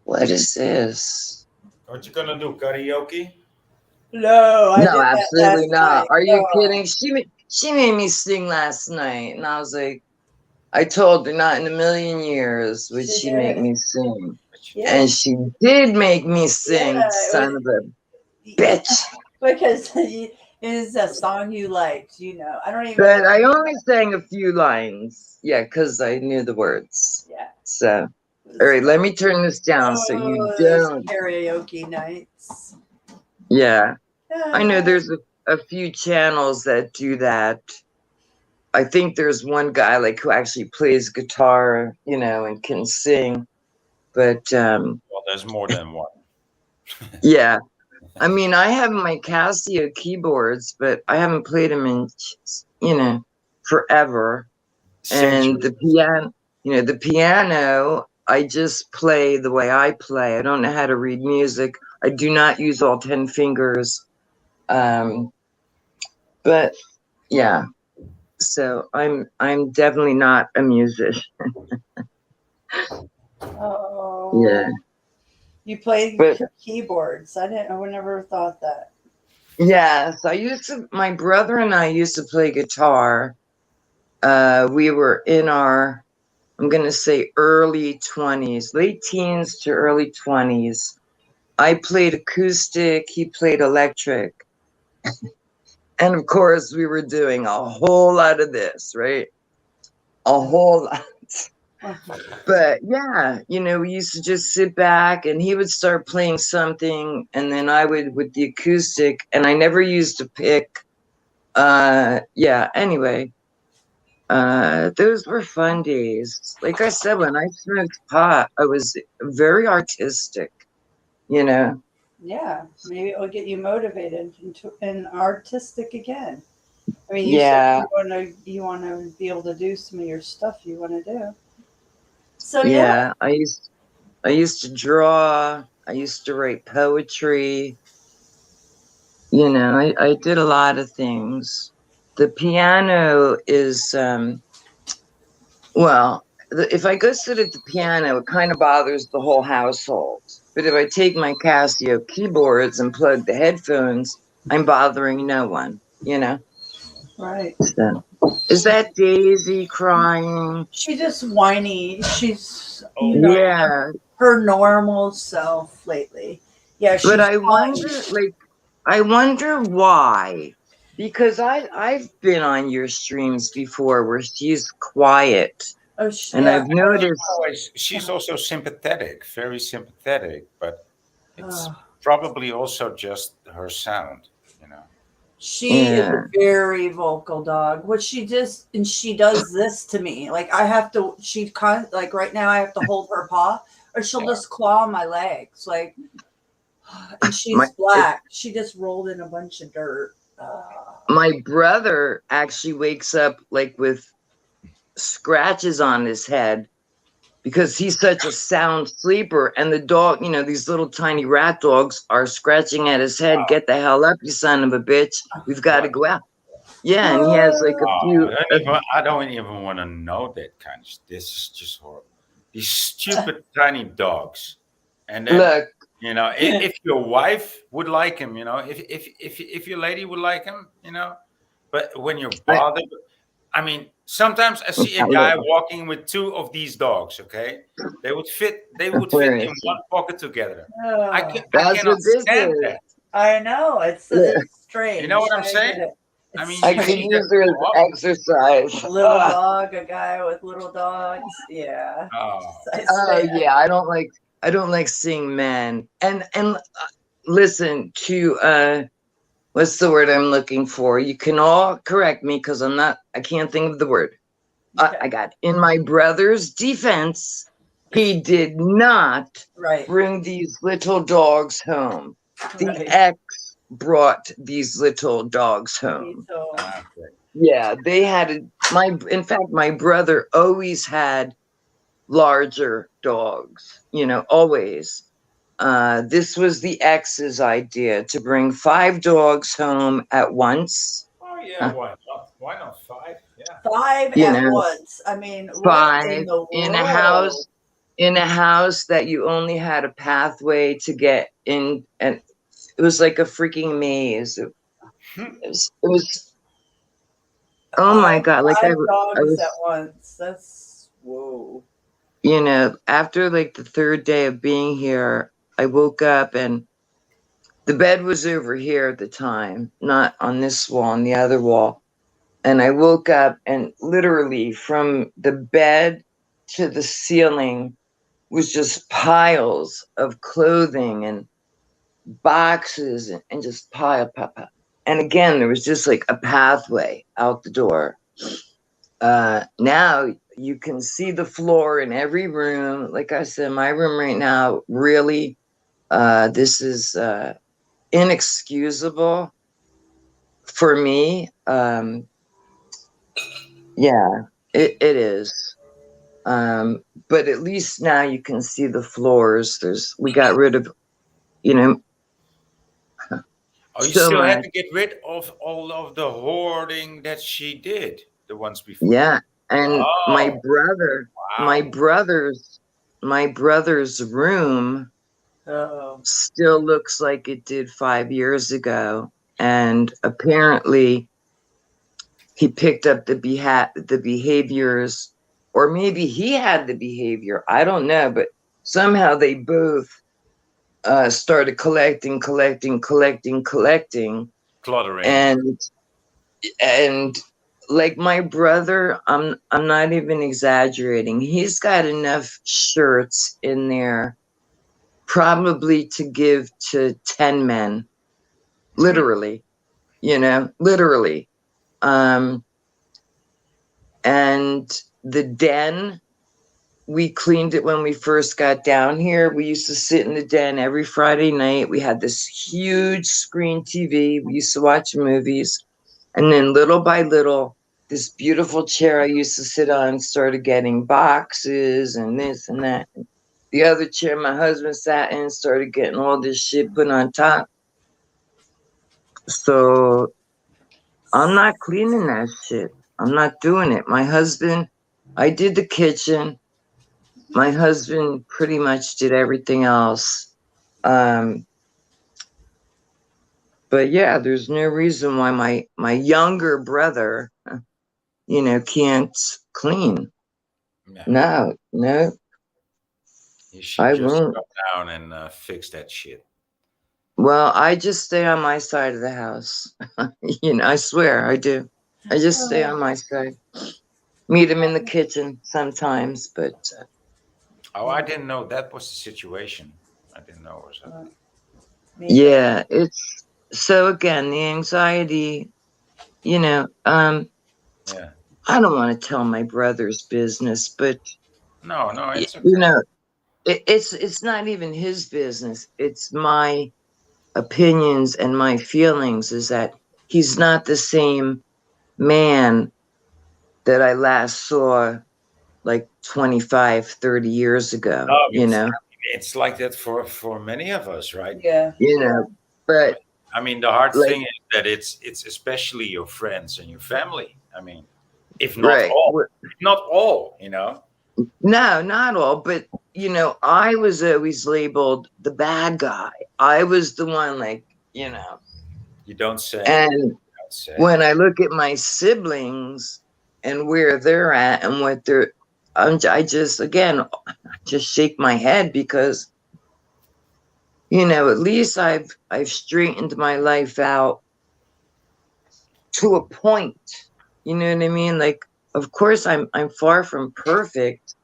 S2: What is this?
S3: What you gonna do? Karaoke?
S1: No, I did
S2: No,
S1: that
S2: absolutely
S1: last
S2: not.
S1: night.
S2: Are you
S1: No.
S2: kidding? She made me sing last night, and I was like, I told her not in a million years would she make me sing.
S1: Yeah,
S2: And she did make me sing,
S1: Yeah,
S2: son of a bitch.
S1: because it is a song you liked, you know. I don't even.
S2: But I only sang a few lines. Yeah, because I knew the words.
S1: Yeah.
S2: So, all right, let me turn this down so you don't.
S1: Karaoke nights.
S2: Yeah. I know there's a few channels that do that. I think there's one guy like who actually plays guitar, you know, and can sing. But
S3: Well, there's more than one.
S2: yeah. I mean, I have my Casio keyboards, but I haven't played them in, you know, forever. And the piano, I just play the way I play. I don't know how to read music. I do not use all 10 fingers. But yeah. So I'm definitely not a musician.
S1: Oh.
S2: Yeah.
S1: You play keyboards. I never thought that.
S2: Yes, my brother and I used to play guitar. We were in our, I'm going to say early 20s, late teens to early 20s. I played acoustic, he played electric. And of course, we were doing a whole lot of this, right? A whole lot. But yeah, you know, we used to just sit back and he would start playing something and then I would with the acoustic, and I never used a pick. Yeah, anyway, those were fun days. Like I said, when I smoked pot, I was very artistic, you know.
S1: Yeah, maybe it will get you motivated and artistic again. I mean,
S2: Yeah.
S1: said you want to be able to do some of your stuff you want to do. So
S2: yeah, I used to draw. I used to write poetry. You know, I did a lot of things. The piano is, well, if I go sit at the piano, it kind of bothers the whole household. But if I take my Casio keyboards and plug the headphones, I'm bothering no one, you know?
S1: Right.
S2: So, is that Daisy crying?
S1: She's just whiny. She's
S2: Yeah.
S1: her normal self lately. Yeah,
S2: but I wonder why. Because I've been on your streams before where she's quiet.
S1: Oh,
S2: and I've noticed
S3: she's also sympathetic, very sympathetic, but it's probably also just her sound, you know.
S1: She is a very vocal dog. What she does this to me. Like I have to. Like right now, I have to hold her paw, or she'll just claw my legs. Like, and she's black. She just rolled in a bunch of dirt.
S2: My brother actually wakes up like with scratches on his head because he's such a sound sleeper. And the dog, these little tiny rat dogs are scratching at his head.
S3: Wow.
S2: Get the hell up, you son of a bitch. We've got to
S3: What?
S2: go out. Yeah, and he has like a few.
S3: I don't even want to know that kind of. This is just horrible. These stupid tiny dogs, and then
S2: Look,
S3: if your wife would like him, if your lady would like him, but when you're bothered, I mean, sometimes I see a guy walking with two of these dogs. Okay, they would fit in one pocket together. I
S2: That's
S3: cannot
S2: what this
S3: stand
S2: is.
S3: that.
S1: I know it's strange.
S3: You know what I'm
S1: I
S3: saying?
S1: get it.
S3: I mean,
S2: I
S3: you
S2: can
S3: see that
S2: use her
S3: so
S2: as exercise.
S1: Little dog, a guy with little dogs. Yeah.
S3: Oh.
S2: Oh yeah, I don't like seeing men. And listen to what's the word I'm looking for? You can all correct me because I can't think of the word.
S1: Okay.
S2: I got in my brother's defense, he did not bring these little dogs home. The ex brought these little dogs home. Yeah, they had in fact, my brother always had larger dogs, always. This was the ex's idea to bring 5 dogs home at once.
S3: Oh yeah, why not? Why not 5? Yeah.
S1: 5 at once. I mean,
S2: 5 in a house that you only had a pathway to get in, and it was like a freaking maze. It was oh my God, like
S1: 5
S2: I
S1: dogs
S2: was
S1: at once. That's whoa.
S2: After like the 3rd day of being here, I woke up and the bed was over here at the time, not on this wall, on the other wall. And I woke up and literally from the bed to the ceiling was just piles of clothing and boxes and just pile. And again, there was just like a pathway out the door. Now you can see the floor in every room. Like I said, my room right now, really, this is inexcusable for me. Yeah, it is. But at least now you can see the floors. We got rid of,
S3: Oh, you
S2: so
S3: still
S2: much.
S3: had to get rid of all of the hoarding that she did the ones before.
S2: Yeah, and my
S3: Wow.
S2: brother's room still looks like it did 5 years ago, and apparently he picked up the behaviors, or maybe he had the behavior. I don't know, but somehow they both started collecting,
S3: Cluttering.
S2: and like my brother, I'm not even exaggerating. He's got enough shirts in there probably to give to 10 men. Literally, literally. And the den, we cleaned it when we first got down here. We used to sit in the den every Friday night. We had this huge screen TV. We used to watch movies. And then little by little, this beautiful chair I used to sit on started getting boxes and this and that. The other chair my husband sat in started getting all this shit put on top. So I'm not cleaning that shit. I'm not doing it. My husband, I did the kitchen. My husband pretty much did everything else. But yeah, there's no reason why my younger brother, can't clean.
S3: Yeah.
S2: No.
S3: You should just come down and fix that shit.
S2: Well, I just stay on my side of the house. I swear I do. I just stay on my side. Meet him in the kitchen sometimes, but.
S3: Oh, I didn't know that was the situation. I didn't know it was that.
S2: Yeah, it's so again, the anxiety,
S3: Yeah.
S2: I don't want to tell my brother's business, but
S3: no, it's okay.
S2: It's not even his business. It's my opinions and my feelings is that he's not the same man that I last saw like 25, 30 years ago,
S3: Oh,
S2: you know?
S3: it's like that for many of us, right?
S1: Yeah.
S2: You know, but
S3: I mean, the hard
S2: like,
S3: thing is that it's especially your friends and your family. I mean, if not
S2: right.
S3: all, if not all, you know.
S2: No, not all, but you know, I was always labeled the bad guy. I was the one, like, you know,
S3: You don't say.
S2: and
S3: You don't say.
S2: when I look at my siblings and where they're at and what they're, I just, again, just shake my head because, you know, at least I've straightened my life out to a point. You know what I mean? Like, of course, I'm far from perfect.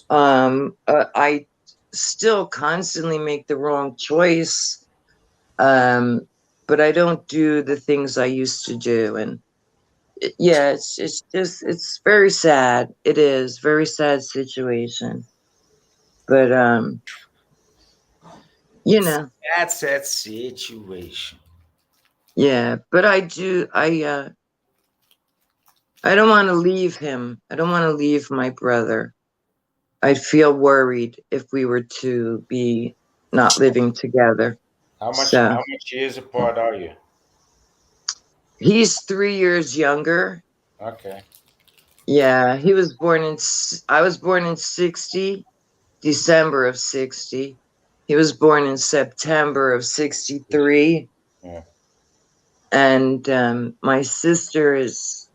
S2: I still constantly make the wrong choice. But I don't do the things I used to do, and yeah, it's just it's very sad. It is very sad situation, but you know,
S3: That's that situation.
S2: yeah. But I don't want to leave him. I don't want to leave my brother. I'd feel worried if we were to be not living together.
S3: How
S2: So
S3: much years apart are you?
S2: he's 3 years younger.
S3: Okay.
S2: Yeah, he was born in. I was born in 60, December of 60. He was born in September of 63,
S3: Yeah.
S2: and my sister is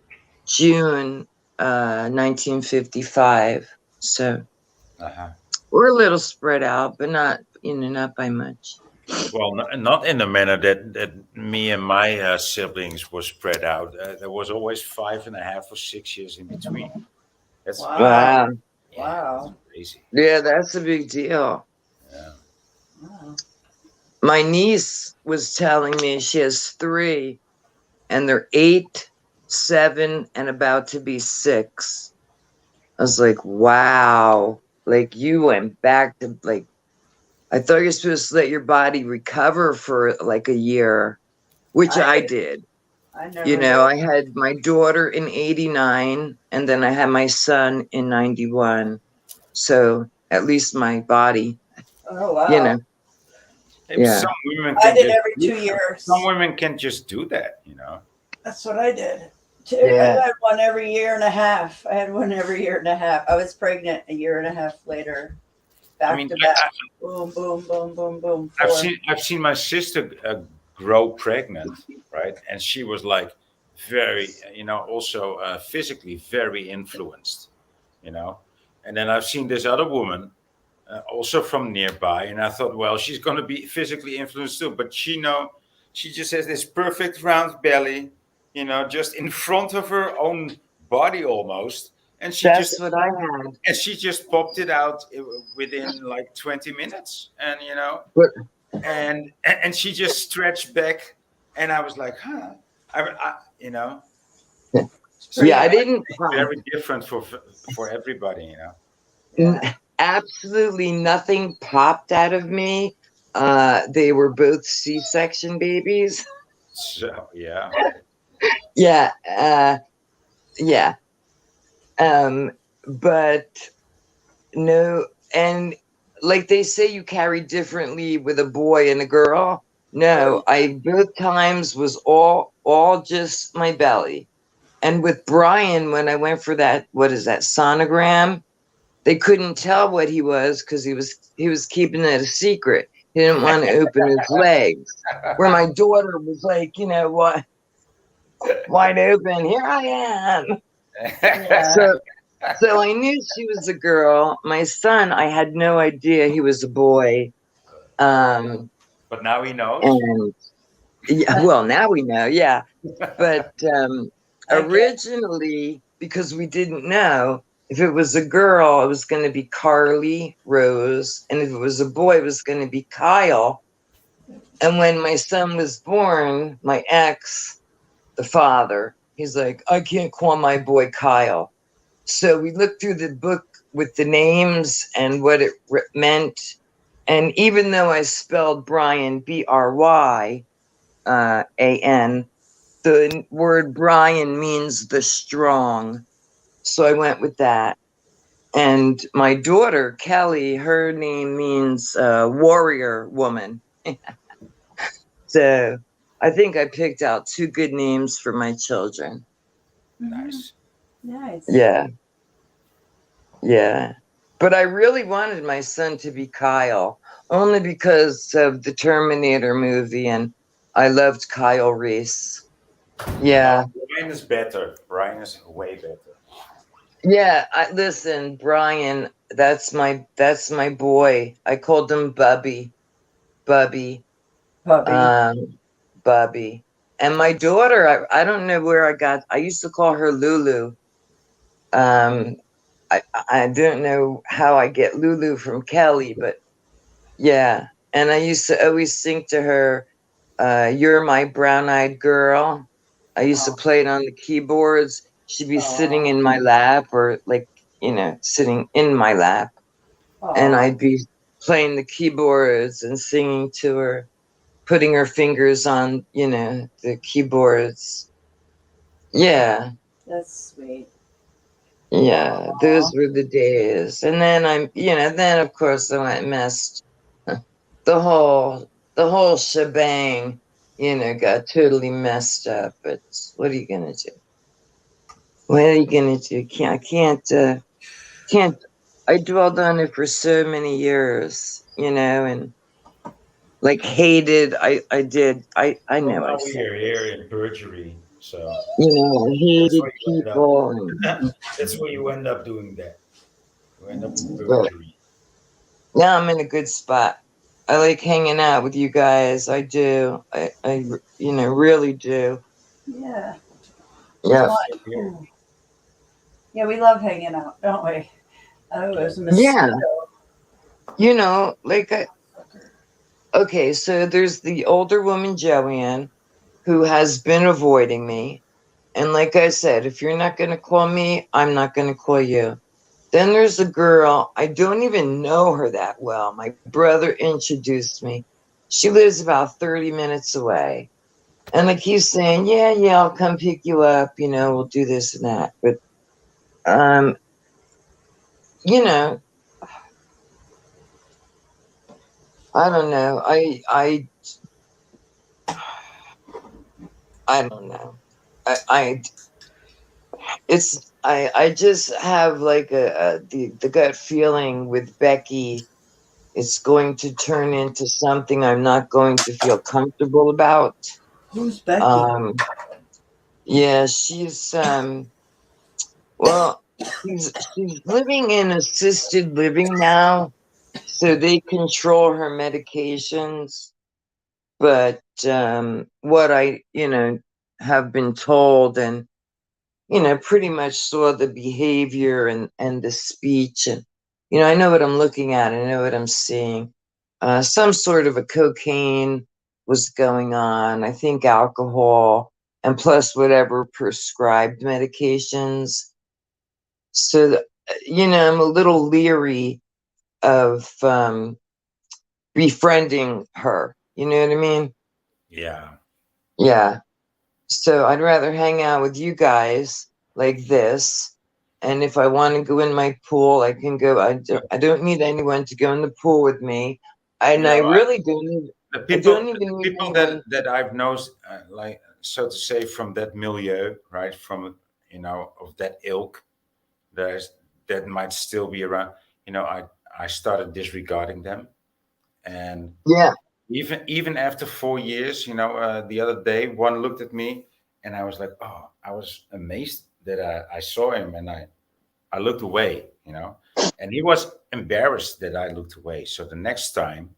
S2: June 1955. So
S3: Uh-huh.
S2: we're a little spread out, but not, you know, not by much.
S3: Well, not in the manner that me and my siblings were spread out. There was always 5.5 or 6 years in between. That's
S1: Wow.
S2: Wow.
S3: yeah,
S1: Wow.
S3: that's crazy.
S2: Yeah, that's a big deal.
S3: Yeah.
S1: Wow.
S2: My niece was telling me she has three, and they're 8, 7, and about to be 6. I was like, wow. Like, you went back to, like, I thought you're supposed to let your body recover for like a year, which I did.
S1: I
S2: You
S1: never
S2: know,
S1: did.
S2: I had my daughter in 89, and then I had my son in 91. So at least my body,
S1: Oh
S2: you
S1: wow.
S2: know,
S3: Maybe
S2: yeah.
S3: some women
S1: I
S3: can
S1: did
S3: just
S1: every
S3: do
S1: 2 years.
S3: some women can just do that, you know.
S1: That's what I did.
S2: Yeah.
S1: I had one every year and a half. I had one every year and a half. I was pregnant a year and a half later,
S3: I
S1: back
S3: mean,
S1: to back. Boom, boom, boom, boom, boom.
S3: I've
S1: 4.
S3: seen my sister grow pregnant, right? And she was like very, you know, also physically very influenced, you know. And then I've seen this other woman, also from nearby, and I thought, well, she's going to be physically influenced too. But she just has this perfect round belly, you know, just in front of her own body almost, and
S2: That's what I had.
S3: she just popped it out within like 20 minutes, and you know,
S2: But
S3: and she just stretched back, and I was like, huh, you know, so
S2: yeah,
S3: yeah,
S2: I didn't
S3: very different for everybody, you know.
S2: absolutely nothing popped out of me. They were both C-section babies.
S3: So yeah,
S2: Yeah, yeah. But no, and like they say, you carry differently with a boy and a girl. No, I both times was all just my belly. And with Brian, when I went for that, what is that, sonogram, they couldn't tell what he was because he was keeping it a secret. He didn't want to open his legs. Where my daughter was like, you know what, wide open. Here I am.
S1: Yeah.
S2: So I knew she was a girl. My son, I had no idea he was a boy.
S3: but now he knows.
S2: And yeah, well, now we know, yeah. But
S1: I get
S2: originally, because we didn't know, if it was a girl, it was going to be Carly Rose, and if it was a boy, it was going to be Kyle. And when my son was born, my ex, the father, he's like, I can't call my boy Kyle. So we looked through the book with the names and what it meant. And even though I spelled Brian Bryan, the word Brian means the strong. So I went with that. And my daughter, Kelly, her name means warrior woman. So I think I picked out two good names for my children.
S3: Nice.
S1: Nice.
S2: Yeah. Yeah. But I really wanted my son to be Kyle, only because of the Terminator movie, and I loved Kyle Reese. Yeah.
S3: No, Brian is better. Brian is way better.
S2: Yeah, listen, Brian, that's my boy. I called him Bubby. Bubby.
S1: Puppy.
S2: Um Bubby. And my daughter, I don't know where I used to call her Lulu. Um I don't know how I get Lulu from Kelly, but yeah. And I used to always sing to her, You're My Brown-Eyed Girl. I used to
S1: Oh.
S2: play it on the keyboards. She'd be sitting
S1: Oh.
S2: in my lap, or like, sitting in my lap. And
S1: Oh.
S2: I'd be playing the keyboards and singing to her, putting her fingers on, the keyboards. Yeah.
S1: That's sweet.
S2: Yeah, those
S1: Aw.
S2: were the days. And then then of course I went and messed the whole shebang, got totally messed up. But what are you gonna do? What are you gonna do? Can't. I dwelled on it for so many years, and like hated. I did. I
S3: Well,
S2: know I
S3: now
S2: said
S3: we're
S2: this.
S3: here in perjury, so
S2: I
S3: that's
S2: hated
S3: why you end up.
S2: people, and
S3: That's why you end up doing that. You end up in
S2: but
S3: perjury.
S2: now I'm in a good spot. I like hanging out with you guys. I do. I really do.
S1: Yeah.
S2: Yeah.
S1: Well,
S3: Same here.
S1: yeah, we love hanging out, don't we? Oh,
S3: Yeah.
S1: there's a
S2: Yeah.
S1: mosquito.
S2: Like okay, so there's the older woman, Joanne, who has been avoiding me. And like I said, if you're not going to call me, I'm not going to call you. Then there's a girl, I don't even know her that well. My brother introduced me. She lives about 30 minutes away. And I keep saying, yeah, I'll come pick you up, we'll do this and that. But, um, you know, I don't know. I don't know. I I just have like the gut feeling with Becky. It's going to turn into something I'm not going to feel comfortable about.
S1: Who's Becky?
S2: Yeah, well, she's living in assisted living now, so they control her medications. But what I have been told, and pretty much saw the behavior and the speech. And, I know what I'm looking at. I know what I'm seeing. Some sort of a cocaine was going on. I think alcohol, and plus whatever prescribed medications. So, I'm a little leery of befriending her. You know what I mean?
S3: Yeah.
S2: Yeah. So I'd rather hang out with you guys like this. And if I want to go in my pool, I can go. I don't need anyone to go in the pool with me.
S3: You
S2: And I
S3: know,
S2: really don't need,
S3: the
S2: I don't
S3: people,
S2: even
S3: the
S2: need
S3: people
S2: anyone.
S3: that I've known, like so to say, from that milieu, right? From of that ilk, there's that might still be around. I started disregarding them, and
S2: Yeah.
S3: even after 4 years, the other day, one looked at me, and I was like, oh, I was amazed that I saw him, and I looked away, and he was embarrassed that I looked away. So the next time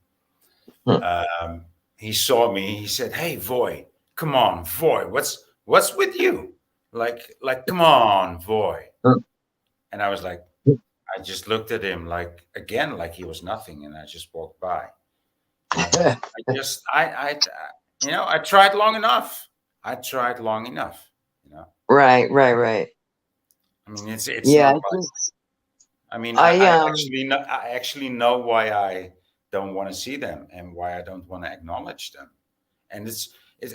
S2: Hmm.
S3: he saw me, he said, "Hey, Voy, come on, Voy, what's with you? Like, come on, Voy." And I was like, I just looked at him like again, like he was nothing, and I just walked by. I just, I tried long enough. I tried long enough. You know,
S2: Right, right, right.
S3: I mean, it's
S2: Yeah,
S3: not like. I mean,
S2: I
S3: I actually know why I don't want to see them and why I don't want to acknowledge them. And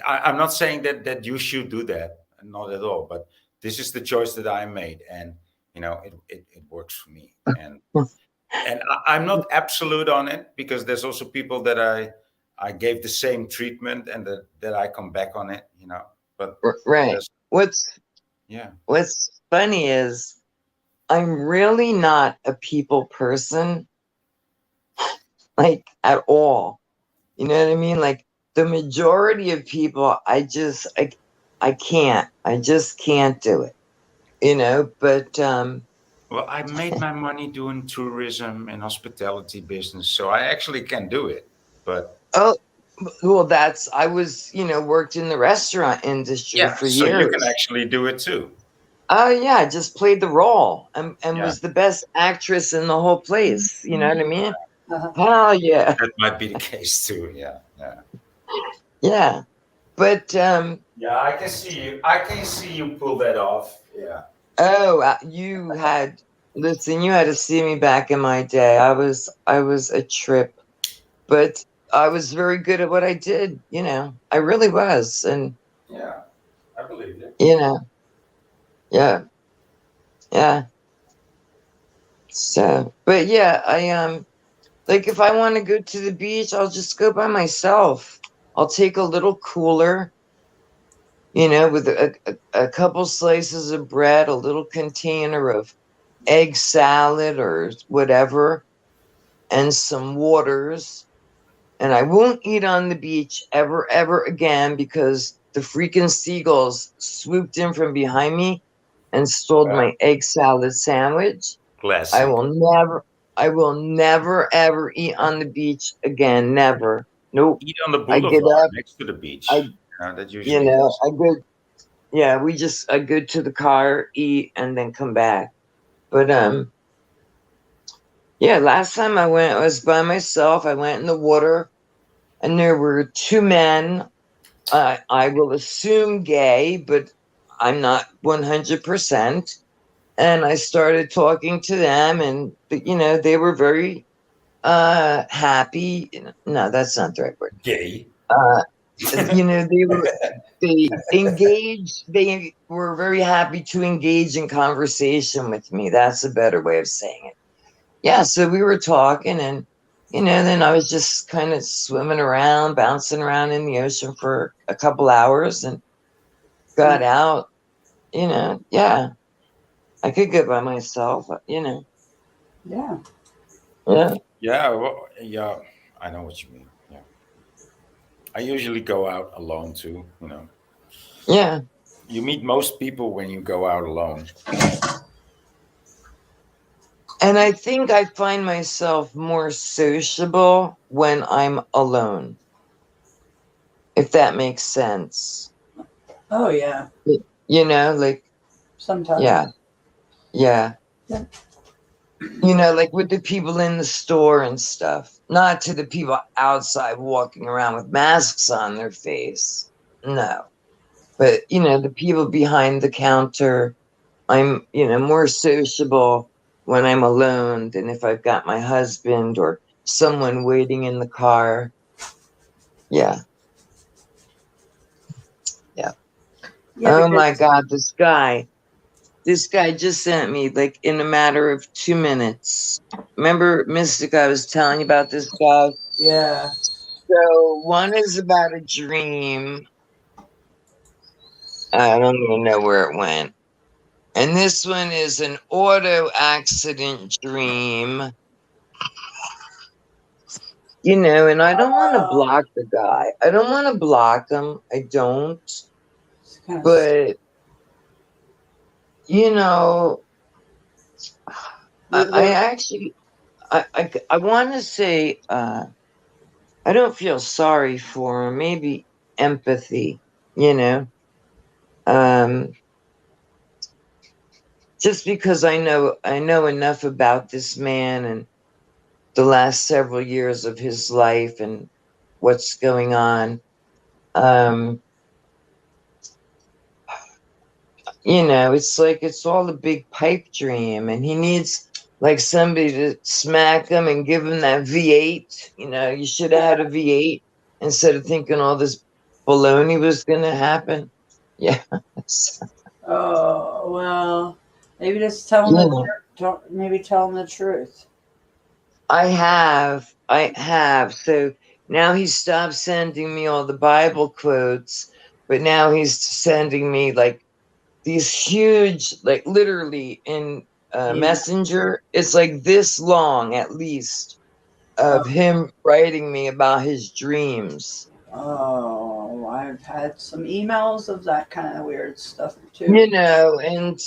S3: I'm not saying that you should do that, not at all. But this is the choice that I made, and you know, it works for me. And I'm not absolute on it, because there's also people that I gave the same treatment and that I come back on it, you know. But
S2: Right.
S3: there's, yeah,
S2: What's funny is I'm really not a people person, like at all. You know what I mean? Like the majority of people, I can't. I just can't do it. You know, but
S3: well, I made my money doing tourism and hospitality business, so I actually can do it. But
S2: oh, well, I was, worked in the restaurant industry
S3: yeah,
S2: for
S3: so you can
S2: years.
S3: actually do it too.
S2: Oh yeah, I just played the role and
S3: Yeah,
S2: was the best actress in the whole place. You know what I mean?
S1: Uh-huh.
S2: Hell yeah.
S3: that might be the case too. Yeah, yeah.
S2: Yeah. But
S3: Yeah, I can see you. I can see you pull that off. Yeah.
S2: you had listen, you had to see me back in my day. I was a trip, but I was very good at what I did, I really was. And
S3: Yeah, I believe it.
S2: yeah, yeah. So, but yeah, I like if I want to go to the beach, I'll just go by myself. I'll take a little cooler, with a couple slices of bread, a little container of egg salad or whatever, and some waters. And I won't eat on the beach ever again, because the freaking seagulls swooped in from behind me and stole my egg salad sandwich. I
S3: Classic.
S2: will never, ever eat on the beach again. Never. Nope.
S3: Eat on the
S2: I get
S3: boulevard
S2: up.
S3: next to the
S2: I,
S3: beach. That usually is.
S2: I go. Yeah, I go to the car, eat, and then come back. But yeah, last time I went, I was by myself. I went in the water, and there were two men. I will assume gay, but I'm not 100%. And I started talking to them, and they were very happy. No, that's not the right word.
S3: Gay.
S2: They engaged. They were very happy to engage in conversation with me. That's a better way of saying it. Yeah, so we were talking, and then I was just kind of swimming around, bouncing around in the ocean for a couple hours, and got out. Yeah, I could go by myself.
S1: Yeah.
S2: Yeah,
S3: Yeah. Well, yeah. I know what you mean. Yeah. I usually go out alone too. You know.
S2: yeah.
S3: You meet most people when you go out alone.
S2: And I think I find myself more sociable when I'm alone, if that makes sense.
S1: Oh yeah.
S2: Like,
S1: Sometimes.
S2: yeah, yeah.
S1: Yeah.
S2: Like with the people in the store and stuff, not to the people outside walking around with masks on their face. No. But, the people behind the counter, I'm, more sociable when I'm alone than if I've got my husband or someone waiting in the car. Yeah. Yeah.
S1: Yeah,
S2: Oh my
S1: because
S2: God, this guy just sent me, like, in a matter of 2 minutes. Remember, Mystic, I was telling you about this guy?
S1: yeah.
S2: So one is about a dream. I don't even know where it went. And this one is an auto accident dream. And I don't want to block the guy. I don't want to block him. I don't.
S1: It's kind of
S2: But, I actually, I want to say, I don't feel sorry for him. Maybe empathy, um, just because I know enough about this man and the last several years of his life and what's going on. It's like it's all a big pipe dream, and he needs like somebody to smack him and give him that V8. You should have had a V8 instead of thinking all this baloney was going to happen. Yeah.
S1: oh well. Maybe just tell them
S2: Yeah.
S1: maybe tell them the truth.
S2: I have. So now he stopped sending me all the Bible quotes, but now he's sending me like these huge, like literally in
S1: Yeah.
S2: Messenger, it's like this long at least
S1: Oh,
S2: of him writing me about his dreams.
S1: oh, I've had some emails of that kind of weird stuff too.
S2: You know, and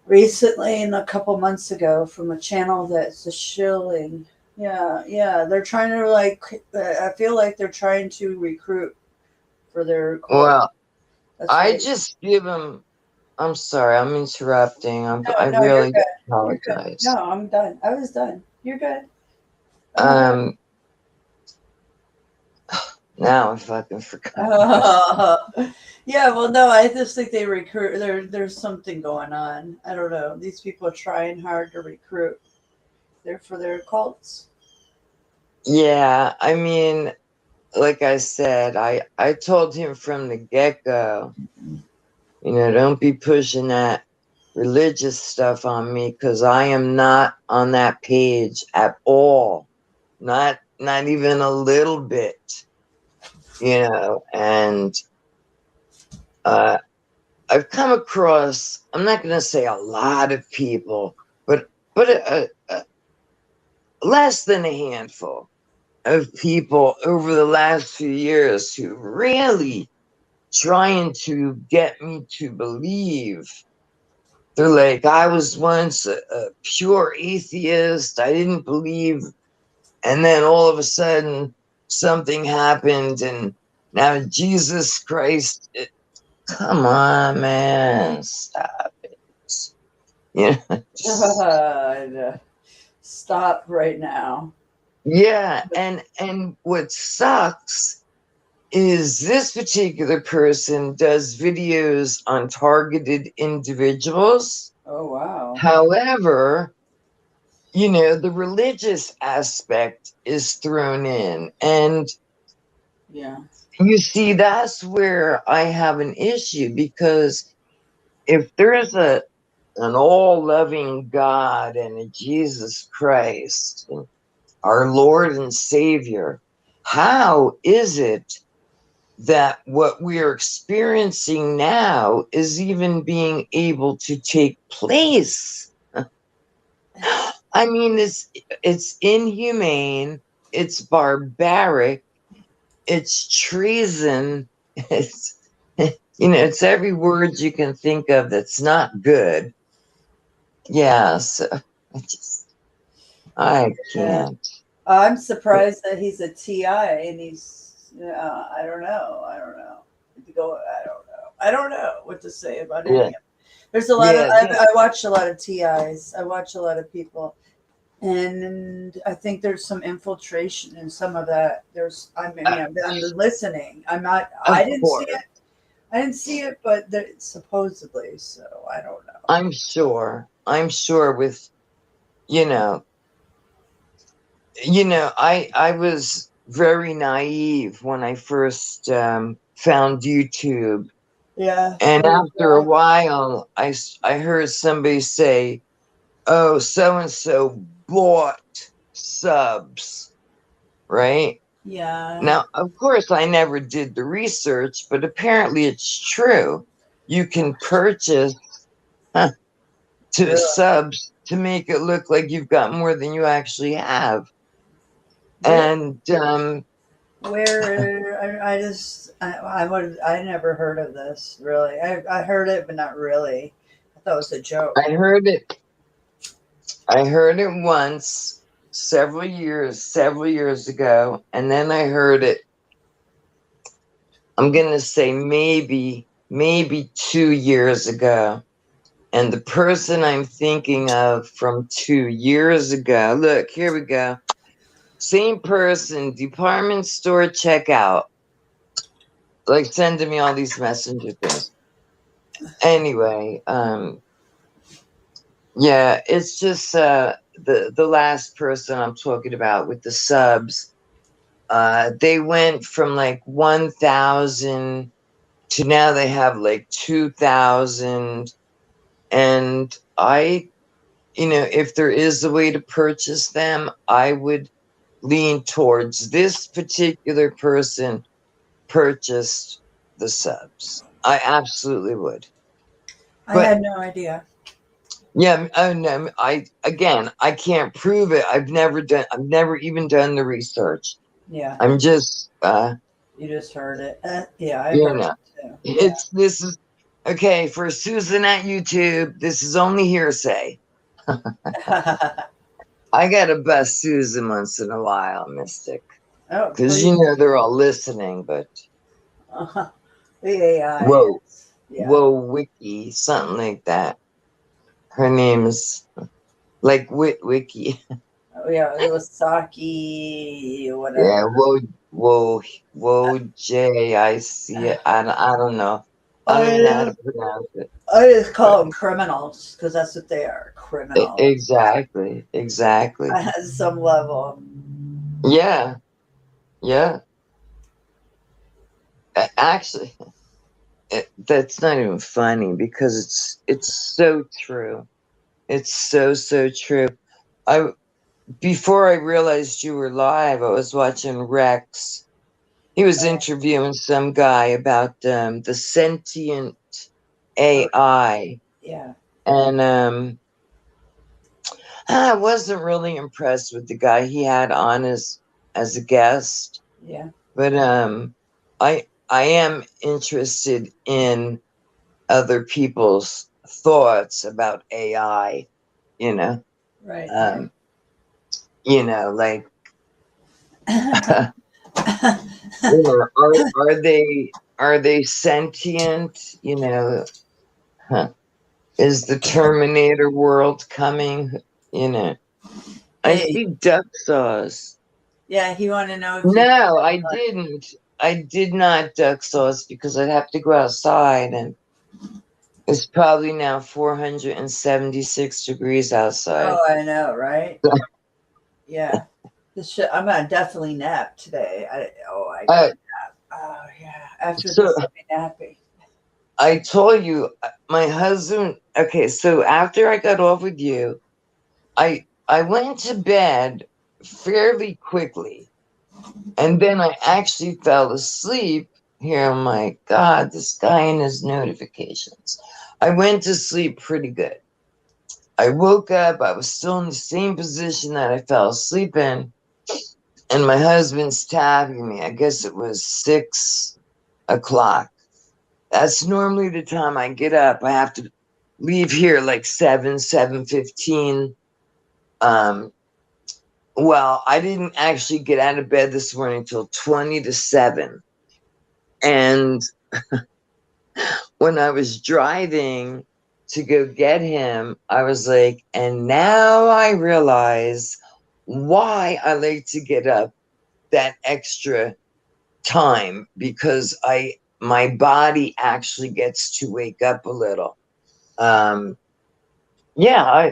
S1: Recently, and a couple months ago, from a channel that's a shilling. Yeah, yeah, they're trying to like. I feel like they're trying to recruit for their cult.
S2: well,
S1: That's
S2: I
S1: right.
S2: just give him. I'm sorry, I'm interrupting. I
S1: No, you're
S2: really
S1: good. You're good.
S2: apologize.
S1: No, I'm done. I was done. You're good.
S2: Um, now I fucking forgot.
S1: Yeah, well, no, I just think they recruit. There's something going on. I don't know. These people are trying hard to recruit. They're for their cults.
S2: Yeah, I mean, like I said, I told him from the get-go, don't be pushing that religious stuff on me because I am not on that page at all. Not even a little bit, and I've come across, I'm not going to say a lot of people, but less than a handful of people over the last few years who really trying to get me to believe. They're like, I was once a pure atheist. I didn't believe. And then all of a sudden, something happened. And now Jesus Christ, come on, man. Stop it. Just-
S1: Stop right now.
S2: yeah. And what sucks is this particular person does videos on targeted individuals.
S1: Oh wow.
S2: However, the religious aspect is thrown in. And
S1: Yeah.
S2: you see, that's where I have an issue because if there's an all-loving God and a Jesus Christ, our Lord and Savior, how is it that what we are experiencing now is even being able to take place? I mean, it's inhumane, it's barbaric, it's treason, it's it's every word you can think of that's not good. Yeah, so I can't.
S1: I'm surprised that he's a TI and he's. I don't know. I don't know. I don't know what to say about any
S2: Yeah,
S1: of it. There's a lot of.
S2: yeah,
S1: I watch a lot of TIs. I watch a lot of people, and I think there's some infiltration in some of that. I'm listening. I'm not.
S2: of
S1: I didn't see
S2: course.
S1: it. I didn't see it, but supposedly. So I don't know.
S2: I'm sure. With you know, I was very naive when I first found YouTube.
S1: Yeah.
S2: And
S1: So
S2: after a while, I heard somebody say, oh, so and so bought subs, right?
S1: yeah.
S2: Now, of course, I never did the research, but apparently it's true. You can purchase to
S1: Really.
S2: subs to make it look like you've got more than you actually have.
S1: Really?
S2: And
S1: Where I never heard of this really. I heard it, but not really. I thought it was a joke.
S2: I heard it. I heard it once, several years ago, and then I heard it. I'm gonna say maybe 2 years ago. And the person I'm thinking of from 2 years ago, look, here we go. Same person, department store checkout, like sending me all these messenger things. Anyway, yeah, it's just the last person I'm talking about with the subs. They went from like 1,000 to now they have like 2,000. And if there is a way to purchase them, I would lean towards this particular person purchased the subs. I absolutely would.
S1: I had no idea.
S2: Yeah, no, I can't prove it. I've never even done the research.
S1: Yeah.
S2: I'm just
S1: You just heard it. Yeah, I
S2: you
S1: heard
S2: know,
S1: it too.
S2: this is okay for Susan at YouTube. This is only hearsay.
S1: Yeah.
S2: I gotta bust Susan once in a while, Mystic,
S1: Oh,
S2: because
S1: please.
S2: they're all listening. But
S1: The AI.
S2: whoa,
S1: Yeah.
S2: whoa, Wiki, something like that. Her name is like Wiki.
S1: Oh, yeah. It was Saki, whatever.
S2: Yeah, whoa, J. I see it. I don't know. I don't even know how to pronounce it.
S1: I just call
S2: But
S1: them criminals because that's what they are. Criminals.
S2: exactly.
S1: At some level.
S2: Yeah. Actually, that's not even funny because it's so true. It's so true. I Before I realized you were live, I was watching Rex. He was interviewing some guy about the sentient AI,
S1: Yeah.
S2: and I wasn't really impressed with the guy he had on as a guest.
S1: Yeah.
S2: But I am interested in other people's thoughts about AI. You know,
S1: Right.
S2: like are they sentient? Huh. Is the Terminator world coming? I
S1: Hey.
S2: see duck sauce.
S1: Yeah. He wanted to know if you.
S2: No, I didn't. I did not duck sauce because I'd have to go outside, and it's probably now 476 degrees outside.
S1: Oh, I know, right? Yeah. I'm gonna definitely nap today. I gotta nap. Oh yeah. After
S2: So
S1: this, I'll be nappy.
S2: I told you, my husband. Okay, so after I got off with you, I went to bed fairly quickly, and then I actually fell asleep. Here, oh my God, this guy and his notifications. I went to sleep pretty good. I woke up, I was still in the same position that I fell asleep in, and my husband's tapping me. I guess it was 6 o'clock. That's normally the time I get up. I have to leave here like 7:15. Well, I didn't actually get out of bed this morning until 20 to 7. And when I was driving to go get him, I was like, and now I realize why I like to get up that extra time, because my body actually gets to wake up a little. Yeah,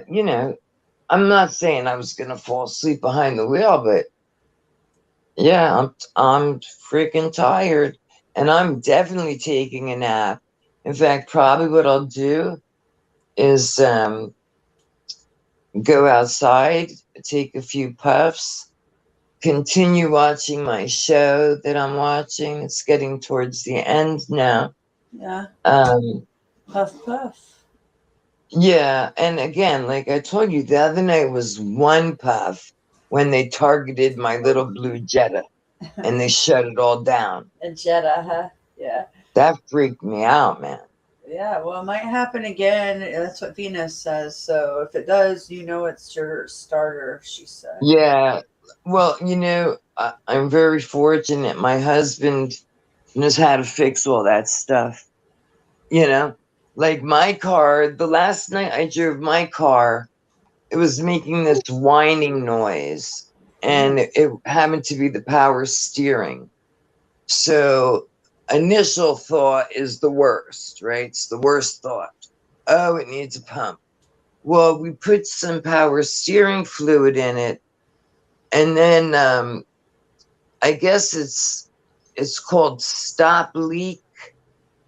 S2: I'm not saying I was gonna fall asleep behind the wheel, but yeah, I'm freaking tired, and I'm definitely taking a nap. In fact, probably what I'll do is go outside, take a few puffs, continue watching my show that I'm watching. It's getting towards the end now.
S1: Yeah.
S2: Um,
S1: Puff puff.
S2: yeah, and again, like I told you, the other night was one puff when they targeted my little blue Jetta and they shut it all down.
S1: A Jetta, huh? Yeah.
S2: That freaked me out, man.
S1: Yeah, well, it might happen again. That's what Venus says. So if it does, it's your starter, she said.
S2: Yeah, well, I'm very fortunate. My husband knows how to fix all that stuff. Like my car, the last night I drove my car, it was making this whining noise, and it happened to be the power steering. So initial thought is the worst, right? It's the worst thought. Oh, it needs a pump. Well, we put some power steering fluid in it, and then I guess it's called stop leak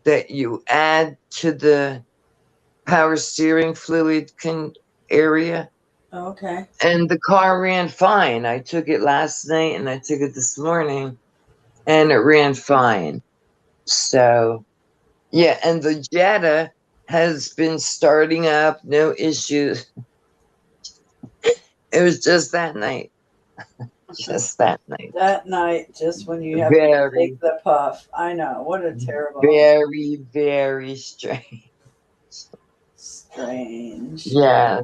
S2: that you add to the power steering fluid area.
S1: Okay.
S2: And the car ran fine. I took it last night and I took it this morning and it ran fine. So, yeah, and the Jetta has been starting up, no issues. It was just that night. Just that night.
S1: That night, just when you have to
S2: Very,
S1: take the puff. I know. What a terrible,
S2: very, very strange.
S1: strange.
S2: Yeah.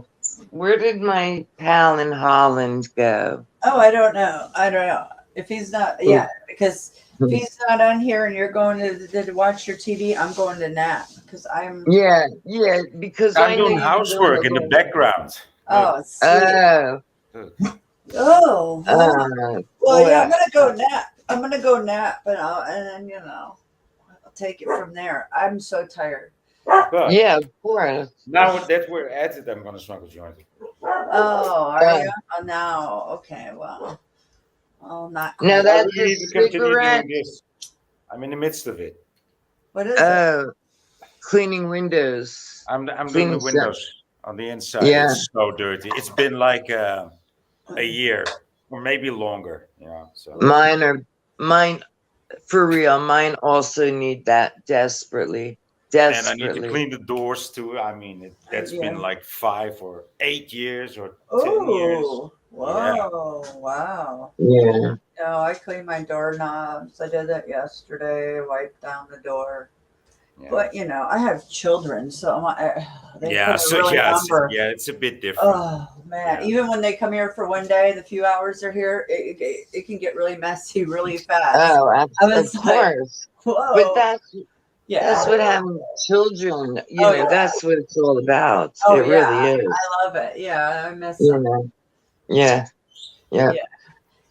S2: Where did my pal in Holland go?
S1: Oh, I don't know. I don't know. If he's not, yeah, because if he's not on here and you're going to watch your TV, I'm going to nap because I'm.
S2: Yeah, because I
S3: I'm
S2: know
S3: doing
S2: you
S3: housework in the
S2: go-
S3: background.
S1: Oh, sweet.
S2: Oh,
S1: Oh, well, well, yeah, I'm
S2: well,
S1: gonna go nap. I'm gonna go nap, and then I'll take it from there. I'm so tired.
S3: But
S2: yeah, of course.
S3: now that we're at it, I'm gonna smoke a joint.
S1: Oh, are
S2: Uh,
S1: you? Oh, now, okay, well, not
S2: Now
S1: quite.
S3: I
S2: that's
S3: really
S2: a
S3: need to continue
S2: cigarette.
S3: doing this. I'm in the midst of it.
S1: What is it?
S2: Oh, cleaning windows.
S3: I'm doing the
S2: Cleaning stuff.
S3: windows on the inside.
S2: Yeah.
S3: It's so dirty. It's been like a year or maybe longer. So
S2: Mine for real. Mine also need that desperately.
S3: and I need to
S2: Desperately.
S3: clean the doors too. I mean, that's been
S1: Yeah.
S3: like 5 or 8 years or 10 years.
S1: Oh, whoa, wow.
S2: Yeah.
S1: No, I cleaned my doorknobs. I did that yesterday. Wiped down the door.
S3: Yeah.
S1: But I have children, so they
S3: Yeah,
S1: put a
S3: so
S1: really number.
S3: it's a bit different.
S1: Oh man!
S3: Yeah.
S1: Even when they come here for one day, the few hours they're here, it can get really messy really fast.
S2: Oh,
S1: I was
S2: of
S1: like,
S2: course.
S1: whoa!
S2: But that's
S1: yeah.
S2: what having children.
S1: Yeah.
S2: That's what it's all about.
S1: Oh
S2: It
S1: yeah,
S2: really is.
S1: I love it. Yeah, I miss
S2: You
S1: them.
S2: know. Yeah.
S1: Yeah.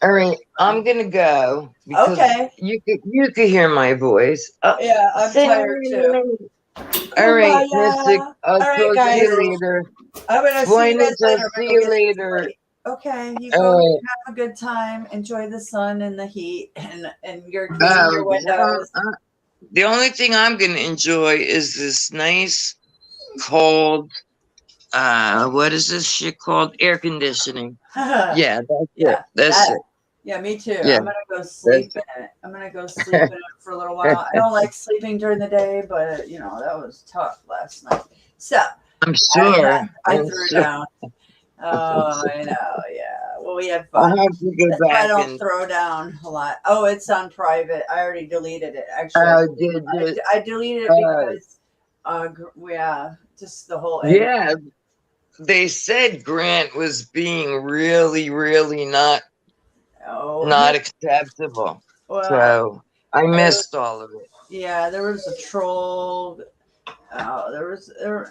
S2: All right, I'm gonna go because
S1: Okay.
S2: you could hear my voice.
S1: Yeah, I'm tired too.
S2: All right,
S1: Kumbaya.
S2: Mystic. I'll
S1: All right,
S2: talk to
S1: guys.
S2: you later.
S1: I'm gonna see you
S2: Buenas,
S1: guys later.
S2: I'll
S1: I'm
S2: see
S1: gonna
S2: you
S1: go get some
S2: later.
S1: sleep. Okay, you
S2: All
S1: go
S2: right.
S1: have a good time. Enjoy the sun and the heat, and you're cleaning your windows.
S2: The only thing I'm gonna enjoy is this nice, cold. What is this shit called? Air conditioning. Yeah, that's
S1: Yeah,
S2: it. That's it.
S1: Yeah, me too.
S2: Yeah,
S1: I'm gonna go sleep in it. I'm gonna go sleep in it for a little while. I don't like sleeping during the day, but that was tough last night. So
S2: I'm sure.
S1: I threw down. Oh, I know. Yeah. Well, we had fun.
S2: I'll have to go
S1: That's why I
S2: back
S1: don't
S2: and.
S1: throw down a lot. Oh, it's on private. I already deleted it. Actually, I deleted it because, yeah, just the whole.
S2: Yeah, they said Grant was being really, really not acceptable.
S1: Well,
S2: So I missed all of it.
S1: yeah, there was a troll. Oh,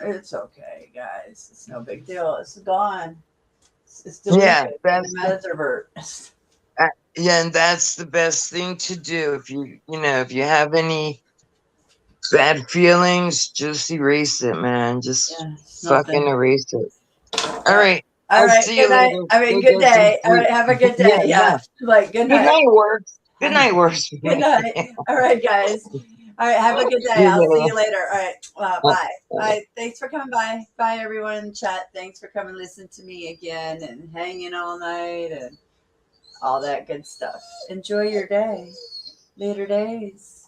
S1: it's okay, guys. It's no big deal. It's gone. It's deleted in the metaverse.
S2: Yeah, and that's the best thing to do. If you have any bad feelings, just erase it, man. Just fucking erase it. All right.
S1: All right.
S2: See
S1: Good
S2: you
S1: night.
S2: later.
S1: I mean, good day. All right. Have a good day. Yeah. Like, good night.
S2: Good night, works. Good night, works.
S1: Good night. All right, guys. All right. Have a good day. I'll see you later. All right. Bye. Bye. Thanks for coming by. Bye, everyone in the chat. Thanks for coming to listen to me again and hanging all night and all that good stuff. Enjoy your day. Later days.